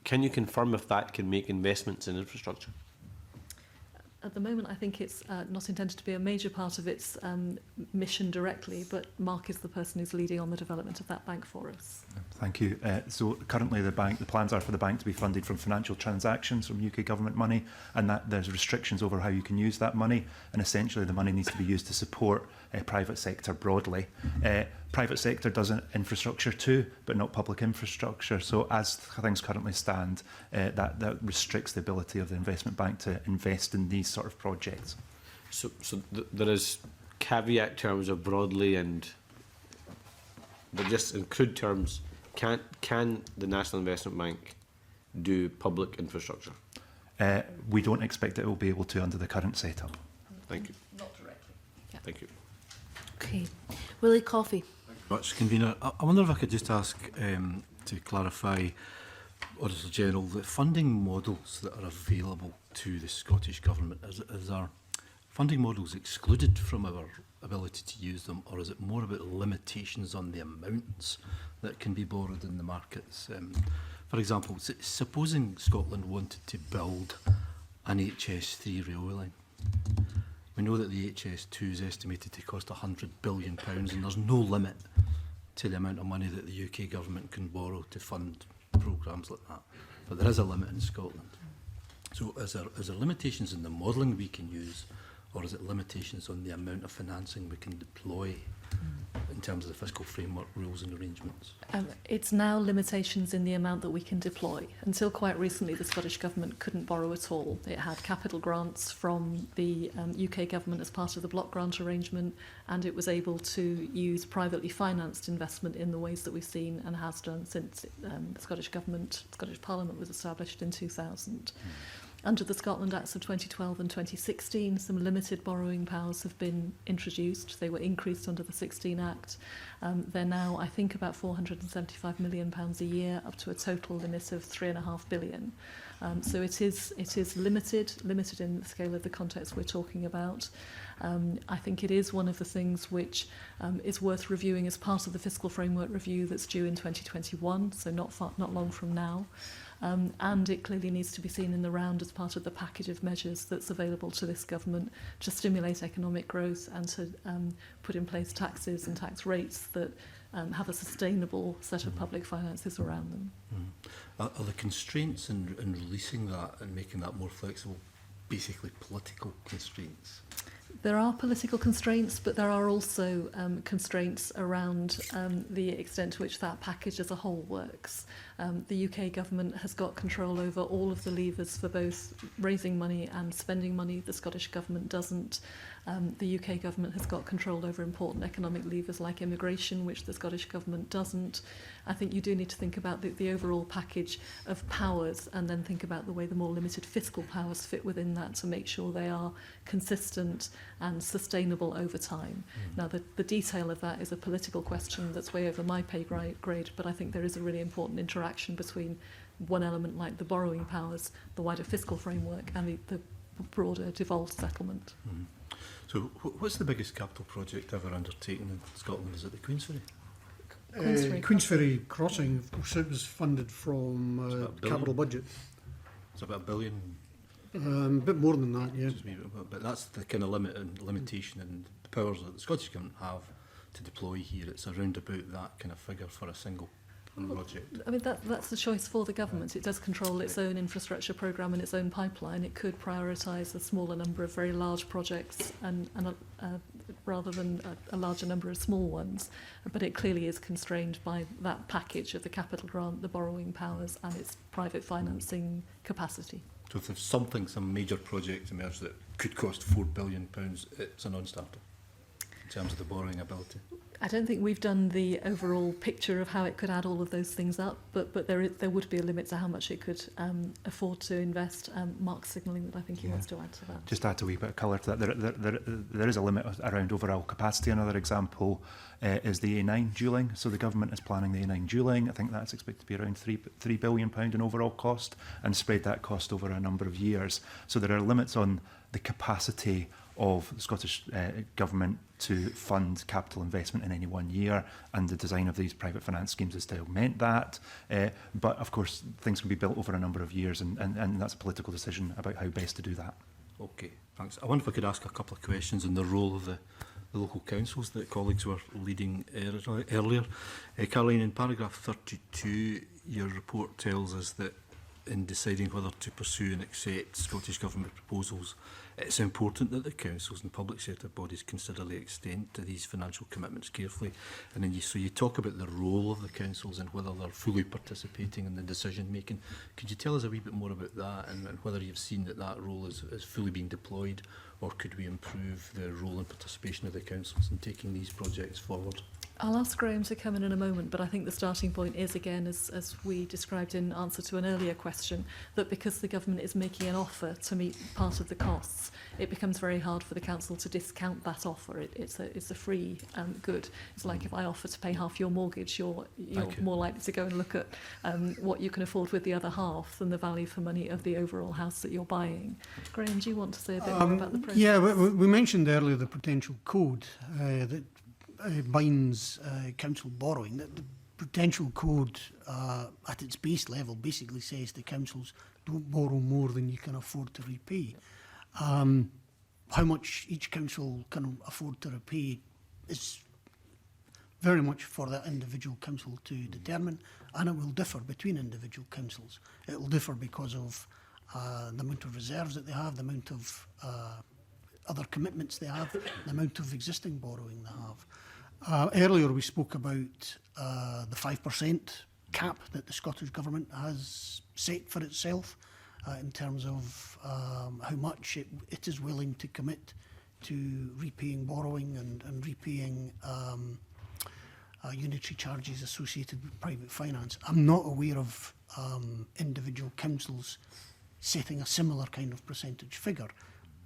Can you confirm if that can make investments in infrastructure? At the moment, I think it's not intended to be a major part of its mission directly, but Mark is the person who's leading on the development of that bank for us. Thank you. So currently the plans are for the bank to be funded from financial transactions from UK government money, and that there's restrictions over how you can use that money, and essentially the money needs to be used to support private sector broadly. Private sector does infrastructure too, but not public infrastructure. So as things currently stand, that restricts the ability of the investment bank to invest in these sort of projects. So there is caveat terms of broadly, and but just in crude terms, can the National Investment Bank do public infrastructure? We don't expect it will be able to under the current setup. Thank you. Not directly. Yeah. Thank you. Okay. Willie Coffey. Much, Convener. I wonder if I could just ask to clarify, Auditor General, the funding models that are available to the Scottish Government. Is our funding models excluded from our ability to use them, or is it more about limitations on the amounts that can be borrowed in the markets? For example, supposing Scotland wanted to build an HS3 railway line. We know that the HS2 is estimated to cost £100 billion, and there's no limit to the amount of money that the UK government can borrow to fund programmes like that. But there is a limit in Scotland. So is there limitations in the modelling we can use, or is it limitations on the amount of financing we can deploy in terms of the fiscal framework rules and arrangements? It's now limitations in the amount that we can deploy. Until quite recently, the Scottish Government couldn't borrow at all. It had capital grants from the UK Government as part of the block grant arrangement, and it was able to use privately financed investment in the ways that we've seen and has done since the Scottish Parliament was established in 2000. Under the Scotland Acts of 2012 and 2016, some limited borrowing powers have been introduced. They were increased under the 16 Act. They're now, I think, about £475 million a year, up to a total limit of £3.5 billion. So it is limited in the scale of the context we're talking about. I think it is one of the things which is worth reviewing as part of the fiscal framework review that's due in 2021, so not long from now. And it clearly needs to be seen in the round as part of the package of measures that's available to this government to stimulate economic growth and to put in place taxes and tax rates that have a sustainable set of public finances around them. Are the constraints in releasing that and making that more flexible basically political constraints? There are political constraints, but there are also constraints around the extent to which that package as a whole works. The UK government has got control over all of the levers for both raising money and spending money. The Scottish government doesn't. The UK government has got control over important economic levers like immigration, which the Scottish government doesn't. I think you do need to think about the overall package of powers and then think about the way the more limited fiscal powers fit within that to make sure they are consistent and sustainable over time. Now, the detail of that is a political question that's way over my pay grade, but I think there is a really important interaction between one element like the borrowing powers, the wider fiscal framework, and the broader devolved settlement. So what's the biggest capital project ever undertaken in Scotland? Is it the Queensferry? Queensferry Queensferry Crossing, of course, it was funded from capital budget. It's about £1 billion. A bit more than that, yeah. Just maybe, but that's the kind of limit and limitation and the powers that the Scottish Government have to deploy here. It's around about that kind of figure for a single project. I mean, that's the choice for the government. It does control its own infrastructure programme and its own pipeline. It could prioritise a smaller number of very large projects and rather than a larger number of small ones. But it clearly is constrained by that package of the capital grant, the borrowing powers and its private financing capacity. So if there's some major project emerged that could cost £4 billion, it's a non-starter in terms of the borrowing ability. I don't think we've done the overall picture of how it could add all of those things up, but there would be a limit to how much it could afford to invest. Mark's signalling that I think he wants to add to that. Just add a wee bit of colour to that. There is a limit around overall capacity. Another example is the A9 dualling. So the government is planning the A9 dualling. I think that's expected to be around £3 billion in overall cost and spread that cost over a number of years. So there are limits on the capacity of the Scottish Government to fund capital investment in any one year, and the design of these private finance schemes has still meant that. But of course, things can be built over a number of years, and that's a political decision about how best to do that. Okay, thanks. I wonder if I could ask a couple of questions on the role of the local councils that colleagues were leading earlier. Caroline, in paragraph 32, your report tells us that in deciding whether to pursue and accept Scottish Government proposals, it's important that the councils and public sector bodies consider the extent to these financial commitments carefully. And then you talk about the role of the councils and whether they're fully participating in the decision making. Could you tell us a wee bit more about that and whether you've seen that role is fully being deployed, or could we improve the role and participation of the councils in taking these projects forward? I'll ask Graham to come in a moment, but I think the starting point is, again, as we described in answer to an earlier question, that because the government is making an offer to meet part of the costs, it becomes very hard for the council to discount that offer. It's a free good. It's like if I offer to pay half your mortgage, you're more likely to go and look at what you can afford with the other half than the value for money of the overall house that you're buying. Graham, do you want to say a bit more about the process? Yeah, we mentioned earlier the potential code that binds council borrowing. That the potential code at its base level basically says the councils don't borrow more than you can afford to repay. How much each council can afford to repay is very much for that individual council to determine, and it will differ between individual councils. It will differ because of the amount of reserves that they have, the amount of other commitments they have, the amount of existing borrowing they have. Earlier we spoke about the 5% cap that the Scottish Government has set for itself in terms of how much it is willing to commit to repaying borrowing and repaying unitary charges associated with private finance. I'm not aware of individual councils setting a similar kind of percentage figure,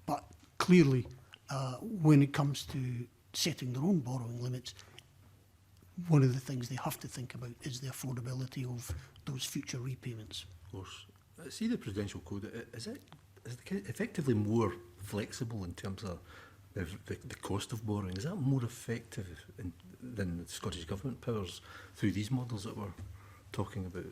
but clearly when it comes to setting their own borrowing limits, one of the things they have to think about is the affordability of those future repayments. Of course. See the Prudential Code, is it effectively more flexible in terms of the cost of borrowing? Is that more effective than the Scottish Government powers through these models that we're talking about?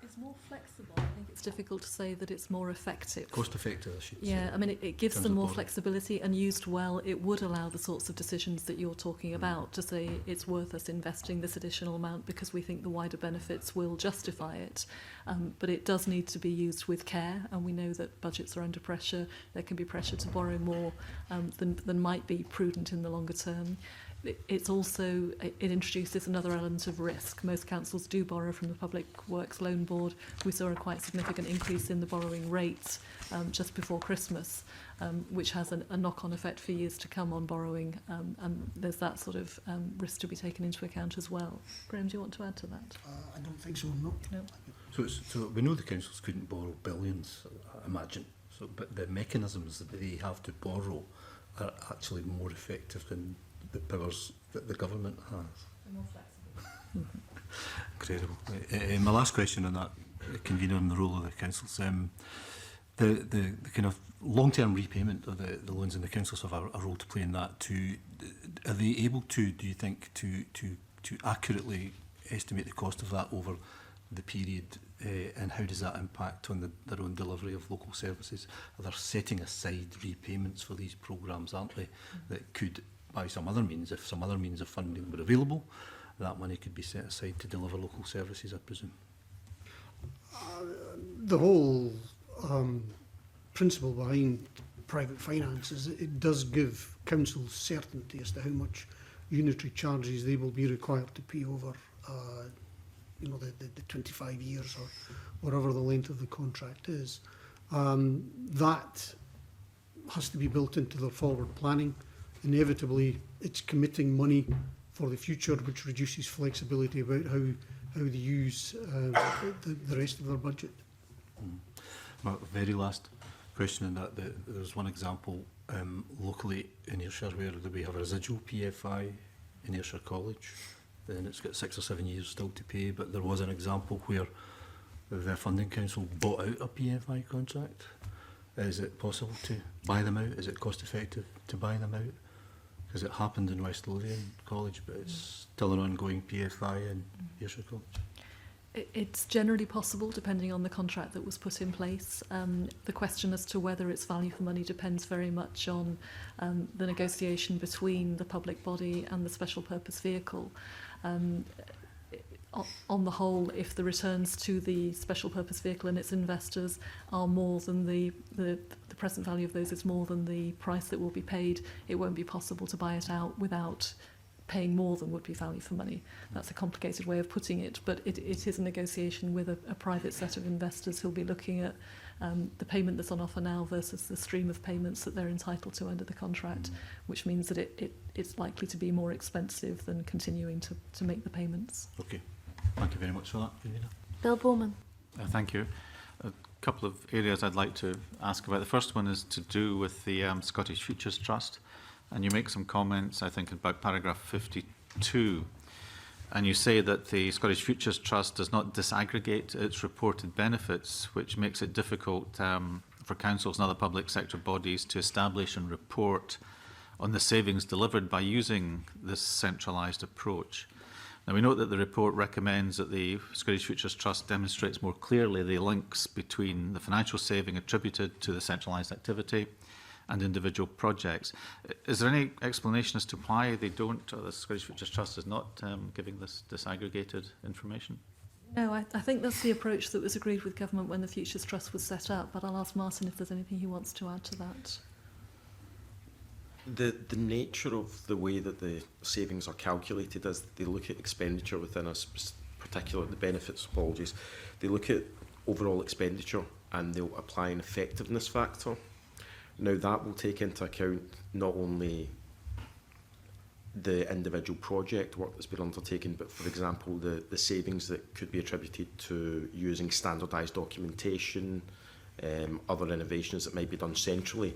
It's more flexible. I think it's difficult to say that it's more effective. Cost effective, I should say. Yeah, I mean, it gives them more flexibility, and used well, it would allow the sorts of decisions that you're talking about, to say it's worth us investing this additional amount because we think the wider benefits will justify it. But it does need to be used with care, and we know that budgets are under pressure. There can be pressure to borrow more than might be prudent in the longer term. It's also, it introduces another element of risk. Most councils do borrow from the Public Works Loan Board. We saw a quite significant increase in the borrowing rate just before Christmas, which has a knock-on effect for years to come on borrowing, and there's that sort of risk to be taken into account as well. Graham, do you want to add to that? I don't think so, no. So we know the councils couldn't borrow billions, I imagine, but the mechanisms that they have to borrow are actually more effective than the powers that the government has. They're more flexible. Incredible. My last question on that, convener and the role of the councils. The kind of long-term repayment of the loans in the councils have a role to play in that too. Are they able to, do you think, to accurately estimate the cost of that over the period and how does that impact on their own delivery of local services? They're setting aside repayments for these programmes, aren't they, that could, by some other means, if some other means of funding were available, that money could be set aside to deliver local services, I presume. The whole principle behind private finance is it does give councils certainty as to how much unitary charges they will be required to pay over the 25 years or whatever the length of the contract is. That has to be built into their forward planning. Inevitably, it's committing money for the future, which reduces flexibility about how they use the rest of their budget. My very last question on that, there's one example locally in Ayrshire where we have a residual PFI in Ayrshire College, and it's got 6 or 7 years still to pay, but there was an example where the funding council bought out a PFI contract. Is it possible to buy them out? Is it cost effective to buy them out? Because it happened in West Lothian College, but it's still an ongoing PFI in Ayrshire College. It's generally possible, depending on the contract that was put in place. The question as to whether it's value for money depends very much on the negotiation between the public body and the special purpose vehicle. On the whole, if the returns to the special purpose vehicle and its investors are more than the present value of those is more than the price that will be paid, it won't be possible to buy it out without paying more than would be value for money. That's a complicated way of putting it, but it is a negotiation with a private set of investors who'll be looking at the payment that's on offer now versus the stream of payments that they're entitled to under the contract, which means that it's likely to be more expensive than continuing to make the payments. Okay, thank you very much for that, Irina. Bill Bowman. Thank you. A couple of areas I'd like to ask about. The first one is to do with the Scottish Futures Trust. And you make some comments, I think, about paragraph 52. And you say that the Scottish Futures Trust does not disaggregate its reported benefits, which makes it difficult for councils and other public sector bodies to establish and report on the savings delivered by using this centralised approach. Now, we note that the report recommends that the Scottish Futures Trust demonstrates more clearly the links between the financial saving attributed to the centralised activity and individual projects. Is there any explanation as to why they don't, or the Scottish Futures Trust is not giving this disaggregated information? No, I think that's the approach that was agreed with government when the Futures Trust was set up, but I'll ask Martin if there's anything he wants to add to that. The nature of the way that the savings are calculated is they look at expenditure within a particular, the benefits, apologies, they look at overall expenditure and they'll apply an effectiveness factor. Now that will take into account not only the individual project work that's been undertaken, but for example the savings that could be attributed to using standardised documentation, other innovations that might be done centrally.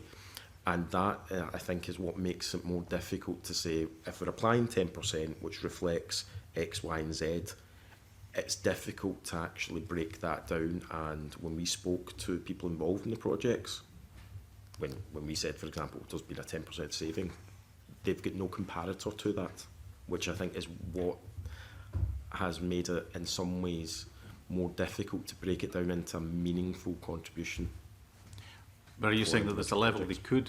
And that, I think, is what makes it more difficult to say, if we're applying 10%, which reflects X, Y and Z, it's difficult to actually break that down. And when we spoke to people involved in the projects, when we said, for example, there's been a 10% saving, they've got no comparator to that, which I think is what has made it, in some ways, more difficult to break it down into a meaningful contribution. But are you saying that there's a level they could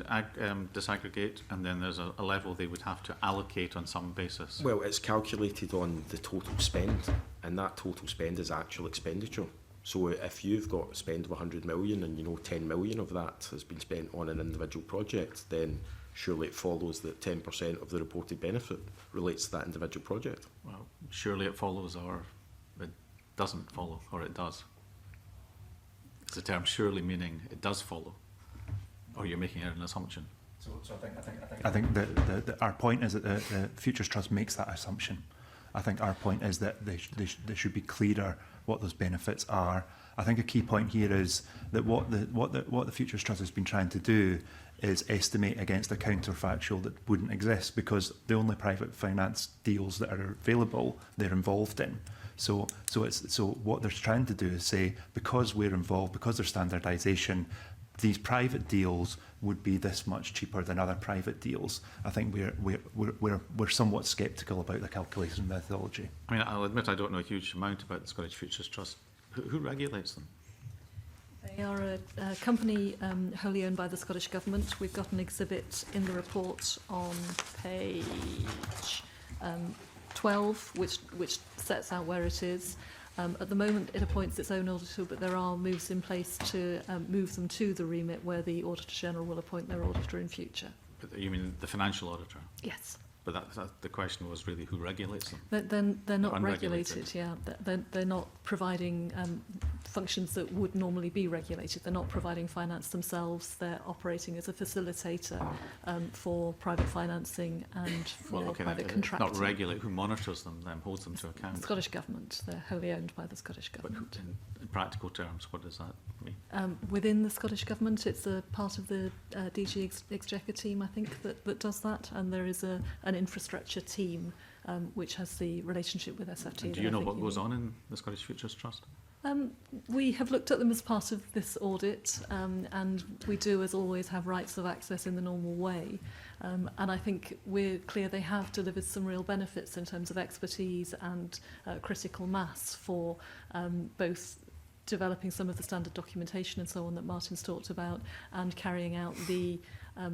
disaggregate, and then there's a level they would have to allocate on some basis? Well, it's calculated on the total spend, and that total spend is actual expenditure. So if you've got a spend of 100 million and you know 10 million of that has been spent on an individual project, then surely it follows that 10% of the reported benefit relates to that individual project. Well, surely it follows, or it doesn't follow, or it does. Is the term surely meaning it does follow, or you're making an assumption? So I think that our point is that the Futures Trust makes that assumption. I think our point is that they should be clearer what those benefits are. I think a key point here is that what the Futures Trust has been trying to do is estimate against a counterfactual that wouldn't exist, because the only private finance deals that are available they're involved in. So what they're trying to do is say, because we're involved, because there's standardisation, these private deals would be this much cheaper than other private deals. I think we're somewhat sceptical about the calculation methodology. I mean, I'll admit I don't know a huge amount about the Scottish Futures Trust Who regulates them? They are a company wholly owned by the Scottish Government. We've got an exhibit in the report on page 12, which sets out where it is. At the moment, it appoints its own auditor, but there are moves in place to move them to the remit where the Auditor General will appoint their auditor in future. But you mean the financial auditor? Yes. But the question was really who regulates them? They're not Unregulated. regulated, yeah. They're not providing functions that would normally be regulated. They're not providing finance themselves. They're operating as a facilitator for private financing and for private contracting. Not regulate. Who monitors them, then holds them to account? The Scottish Government. They're wholly owned by the Scottish Government. But in practical terms, what does that mean? Within the Scottish Government, it's a part of the DG Exchequer team, I think, that does that. And there is an infrastructure team which has the relationship with SFT. And do you know what goes on in the Scottish Futures Trust? We have looked at them as part of this audit, and we do, as always, have rights of access in the normal way. And I think we're clear they have delivered some real benefits in terms of expertise and critical mass for both developing some of the standard documentation and so on that Martin's talked about, and carrying out the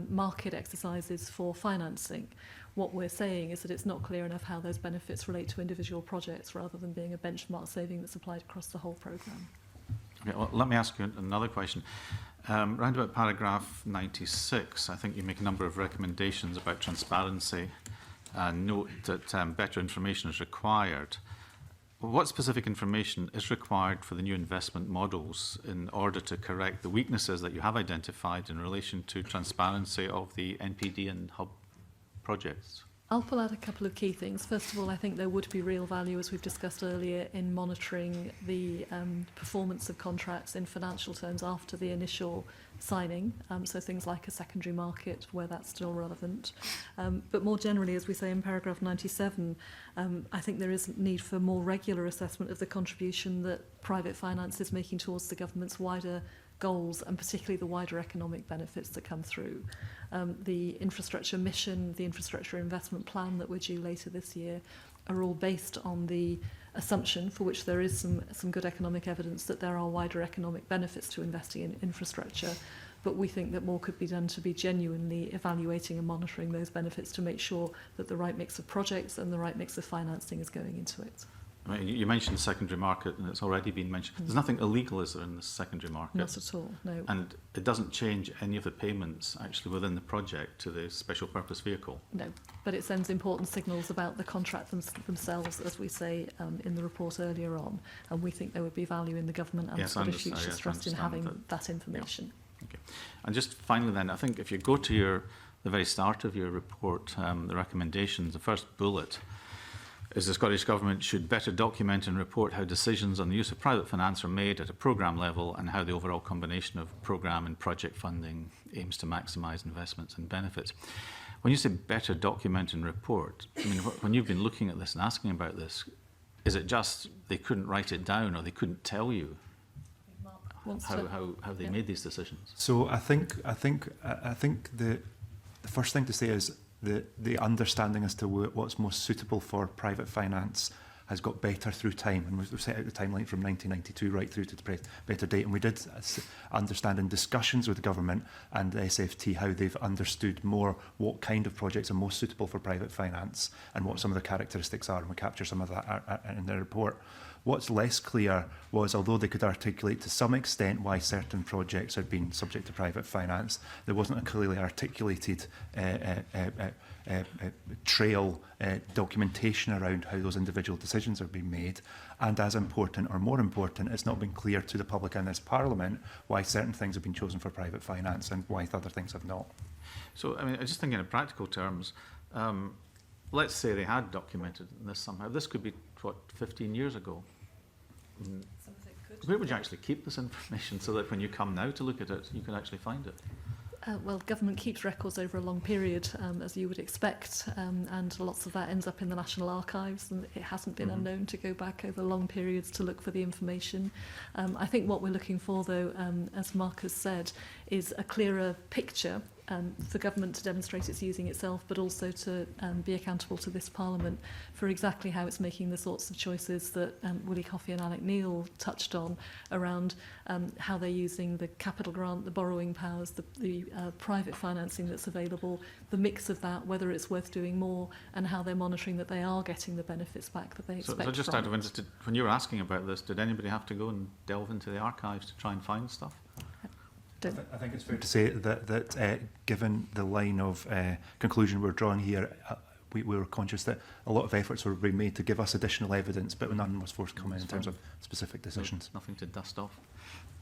market exercises for financing. What we're saying is that it's not clear enough how those benefits relate to individual projects rather than being a benchmark saving that's applied across the whole programme. Okay, well, let me ask you another question. Round about paragraph 96, I think you make a number of recommendations about transparency and note that better information is required. What specific information is required for the new investment models in order to correct the weaknesses that you have identified in relation to transparency of the NPD and hub projects? I'll pull out a couple of key things. First of all, I think there would be real value, as we've discussed earlier, in monitoring the performance of contracts in financial terms after the initial signing, so things like a secondary market where that's still relevant. But more generally, as we say in paragraph 97, I think there is need for more regular assessment of the contribution that private finance is making towards the government's wider goals, and particularly the wider economic benefits that come through. The infrastructure mission, the infrastructure investment plan that we're due later this year are all based on the assumption, for which there is some good economic evidence, that there are wider economic benefits to investing in infrastructure. But we think that more could be done to be genuinely evaluating and monitoring those benefits to make sure that the right mix of projects and the right mix of financing is going into it. I mean, you mentioned secondary market, and it's already been mentioned. There's nothing illegal, is there, in the secondary market? Not at all, no. And it doesn't change any of the payments actually within the project to the special purpose vehicle? No, but it sends important signals about the contract themselves, as we say in the report earlier on. And we think there would be value in the government and the Scottish Futures Trust in having that information. Yeah. Okay. And just finally then, I think if you go to the very start of your report, the recommendations, the first bullet, is the Scottish Government should better document and report how decisions on the use of private finance are made at a programme level and how the overall combination of programme and project funding aims to maximise investments and benefits. When you say better document and report, I mean, when you've been looking at this and asking about this, is it just they couldn't write it down or they couldn't tell you how they made these decisions? So I think the first thing to say is the understanding as to what's most suitable for private finance has got better through time, and we've set out the timeline from 1992 right through to the better date, and we did understand in discussions with the government and the SFT how they've understood more what kind of projects are most suitable for private finance and what some of the characteristics are, and we capture some of that in the report. What's less clear was, although they could articulate to some extent why certain projects had been subject to private finance, there wasn't a clearly articulated trail documentation around how those individual decisions are being made. And as important, or more important, it's not been clear to the public and this Parliament why certain things have been chosen for private finance and why other things have not. So, I mean, I just think in practical terms, let's say they had documented this somehow. This could be, what, 15 years ago? Where would you actually keep this information so that when you come now to look at it, you can actually find it? Well, government keeps records over a long period, as you would expect, and lots of that ends up in the National Archives, and it hasn't been unknown to go back over long periods to look for the information. I think what we're looking for, though, as Mark has said, is a clearer picture for government to demonstrate it's using itself, but also to be accountable to this Parliament for exactly how it's making the sorts of choices that Willie Coffey and Alec Neil touched on around how they're using the capital grant, the borrowing powers, the private financing that's available, the mix of that, whether it's worth doing more, and how they're monitoring that they are getting the benefits back that they expect So just from out of interest, when you were asking about this, did anybody have to go and delve into the archives to try and find stuff? I think it's fair to say that given the line of conclusion we're drawing here, we were conscious that a lot of efforts were being made to give us additional evidence, but none was forthcoming in terms of specific decisions. Nothing to dust off?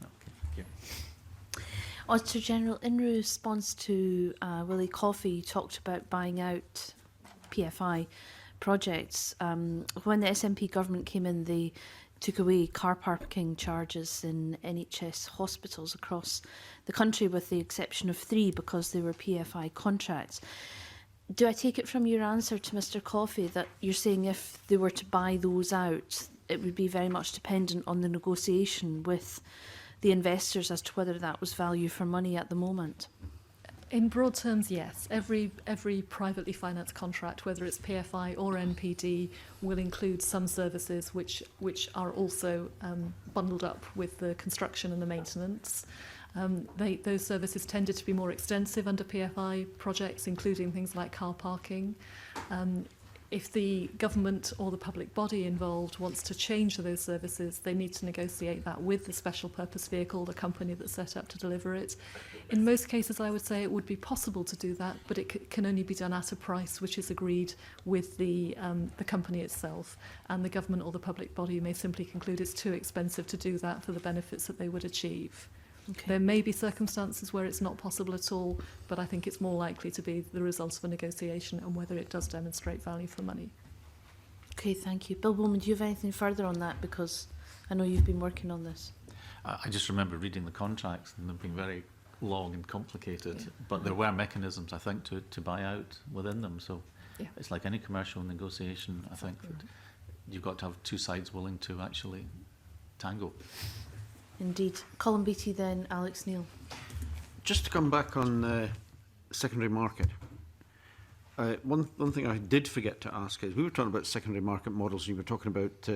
No, okay, thank you. Auditor General, in response to Willie Coffey, you talked about buying out PFI projects. When the SNP government came in, they took away car parking charges in NHS hospitals across the country, with the exception of 3 because they were PFI contracts. Do I take it from your answer to Mr Coffey that you're saying if they were to buy those out, it would be very much dependent on the negotiation with the investors as to whether that was value for money at the moment? In broad terms, yes. Every privately financed contract, whether it's PFI or NPD, will include some services which are also bundled up with the construction and the maintenance. Those services tended to be more extensive under PFI projects, including things like car parking. If the government or the public body involved wants to change those services, they need to negotiate that with the special purpose vehicle, the company that's set up to deliver it. In most cases, I would say it would be possible to do that, but it can only be done at a price which is agreed with the company itself. And the government or the public body may simply conclude it's too expensive to do that for the benefits that they would achieve. Okay. There may be circumstances where it's not possible at all, but I think it's more likely to be the result of a negotiation and whether it does demonstrate value for money. Okay, thank you. Bill Bowman, do you have anything further on that? Because I know you've been working on this. I just remember reading the contracts and them being very long and complicated, but there were mechanisms, I think, to buy out within them. So it's like any commercial negotiation, I think, that you've got to have two sides willing to actually tango. Indeed. Colin Beattie then, Alex Neil. Just to come back on secondary market, one thing I did forget to ask is we were talking about secondary market models. You were talking about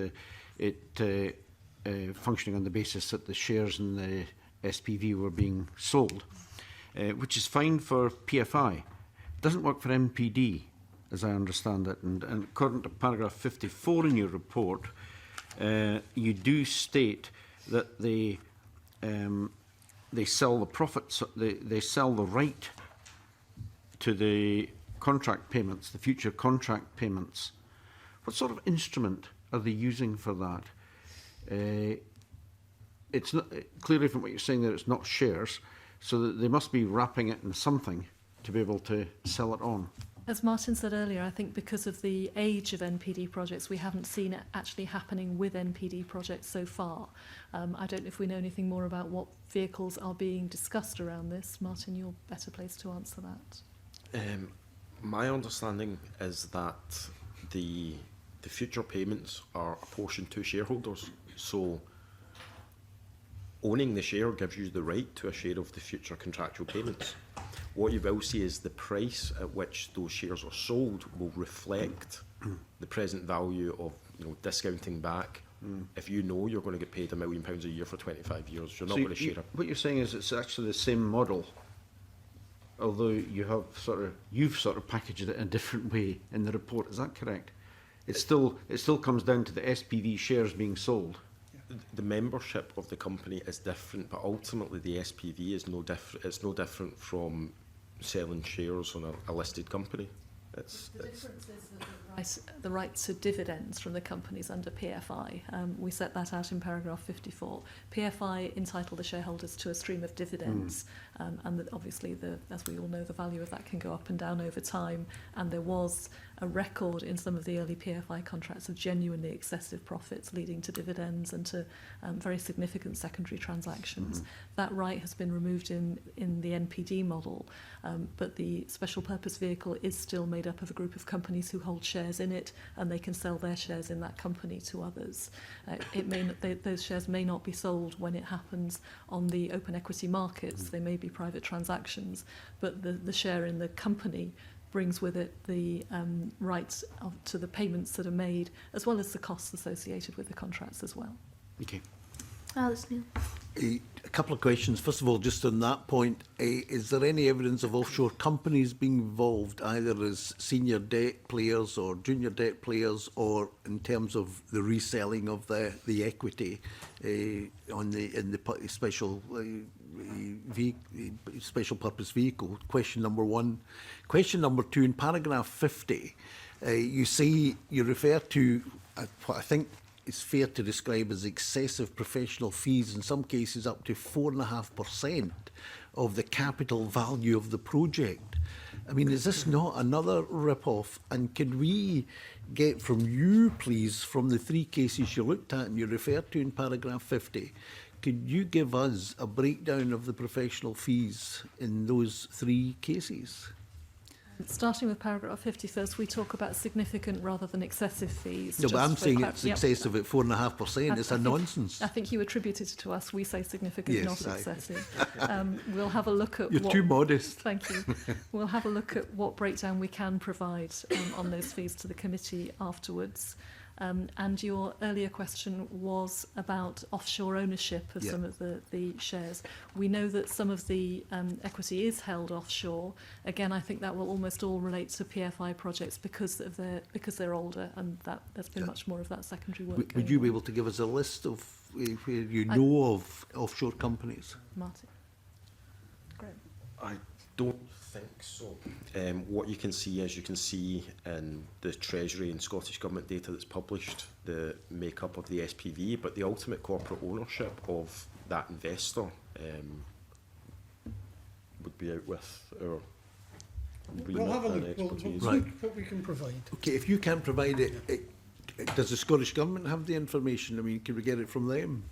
it functioning on the basis that the shares in the SPV were being sold, which is fine for PFI. It doesn't work for MPD, as I understand it. And according to paragraph 54 in your report, you do state that they sell the profits, they sell the right to the contract payments, the future contract payments. What sort of instrument are they using for that? It's not clearly from what you're saying that it's not shares, so that they must be wrapping it in something to be able to sell it on. As Martin said earlier, I think because of the age of NPD projects, we haven't seen it actually happening with NPD projects so far. I don't know if we know anything more about what vehicles are being discussed around this. Martin, you're better placed to answer that. My understanding is that the future payments are apportioned to shareholders. So owning the share gives you the right to a share of the future contractual payments. What you will see is the price at which those shares are sold will reflect the present value of discounting back. If you know you're going to get paid £1 million a year for 25 years, you're not going to share it. What you're saying is it's actually the same model, although you've sort of packaged it in a different way in the report. Is that correct? It still comes down to the SPV shares being sold. The membership of the company is different, but ultimately the SPV is no different. It's no different from selling shares on a listed company. The difference is that the right to dividends from the companies under PFI. We set that out in paragraph 54. PFI entitled the shareholders to a stream of dividends, and obviously, as we all know, the value of that can go up and down over time. And there was a record in some of the early PFI contracts of genuinely excessive profits leading to dividends and to very significant secondary transactions. That right has been removed in the NPD model, but the special purpose vehicle is still made up of a group of companies who hold shares in it, and they can sell their shares in that company to others. Those shares may not be sold when it happens on the open equity markets. They may be private transactions, but the share in the company brings with it the rights to the payments that are made, as well as the costs associated with the contracts as well. Okay. Alex Neil. A couple of questions. First of all, just on that point, is there any evidence of offshore companies being involved, either as senior debt players or junior debt players, or in terms of the reselling of the equity in the special special purpose vehicle? Question number one. Question number two, in paragraph 50, you refer to what I think is fair to describe as excessive professional fees, in some cases up to 4.5% of the capital value of the project. I mean, is this not another rip-off? And could we get from you, please, from the three cases you looked at and you referred to in paragraph 50, could you give us a breakdown of the professional fees in those three cases? Starting with paragraph 50 first, we talk about significant rather than excessive fees. No, but I'm saying it's excessive at 4.5%. It's a nonsense. I think you attributed it to us. We say significant, Yes, not excessive. We'll have a look at You're too modest. Thank you. We'll have a look at what breakdown we can provide on those fees to the committee afterwards. And your earlier question was about offshore ownership of some of the shares. We know that some of the equity is held offshore. Again, I think that will almost all relate to PFI projects because they're older, and there's been much more of that secondary work. Would you be able to give us a list of where you know of offshore companies? Martin? Great. I don't think so. What you can see is in the Treasury and Scottish Government data that's published the makeup of the SPV, but the ultimate corporate ownership of that investor would be out with our We'll have a look. expertise. We'll see what we can provide. Okay, if you can't provide it, does the Scottish Government have the information? I mean, can we get it from them?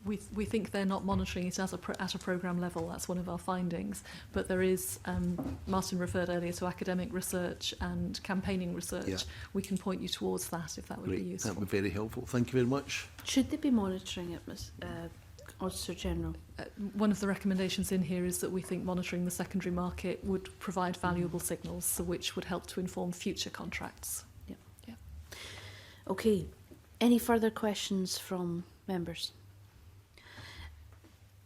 We think they're not monitoring it at a programme level. That's one of our findings. But there is, Martin referred earlier to academic research and campaigning research. Yeah. We can point you towards that if that would be useful. That would be very helpful. Thank you very much. Should they be monitoring it, Ms. Auditor General? One of the recommendations in here is that we think monitoring the secondary market would provide valuable signals, so which would help to inform future contracts. Yeah. Yeah. Okay. Any further questions from members?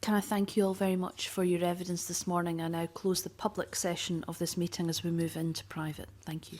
Can I thank you all very much for your evidence this morning? I now close the public session of this meeting as we move into private. Thank you.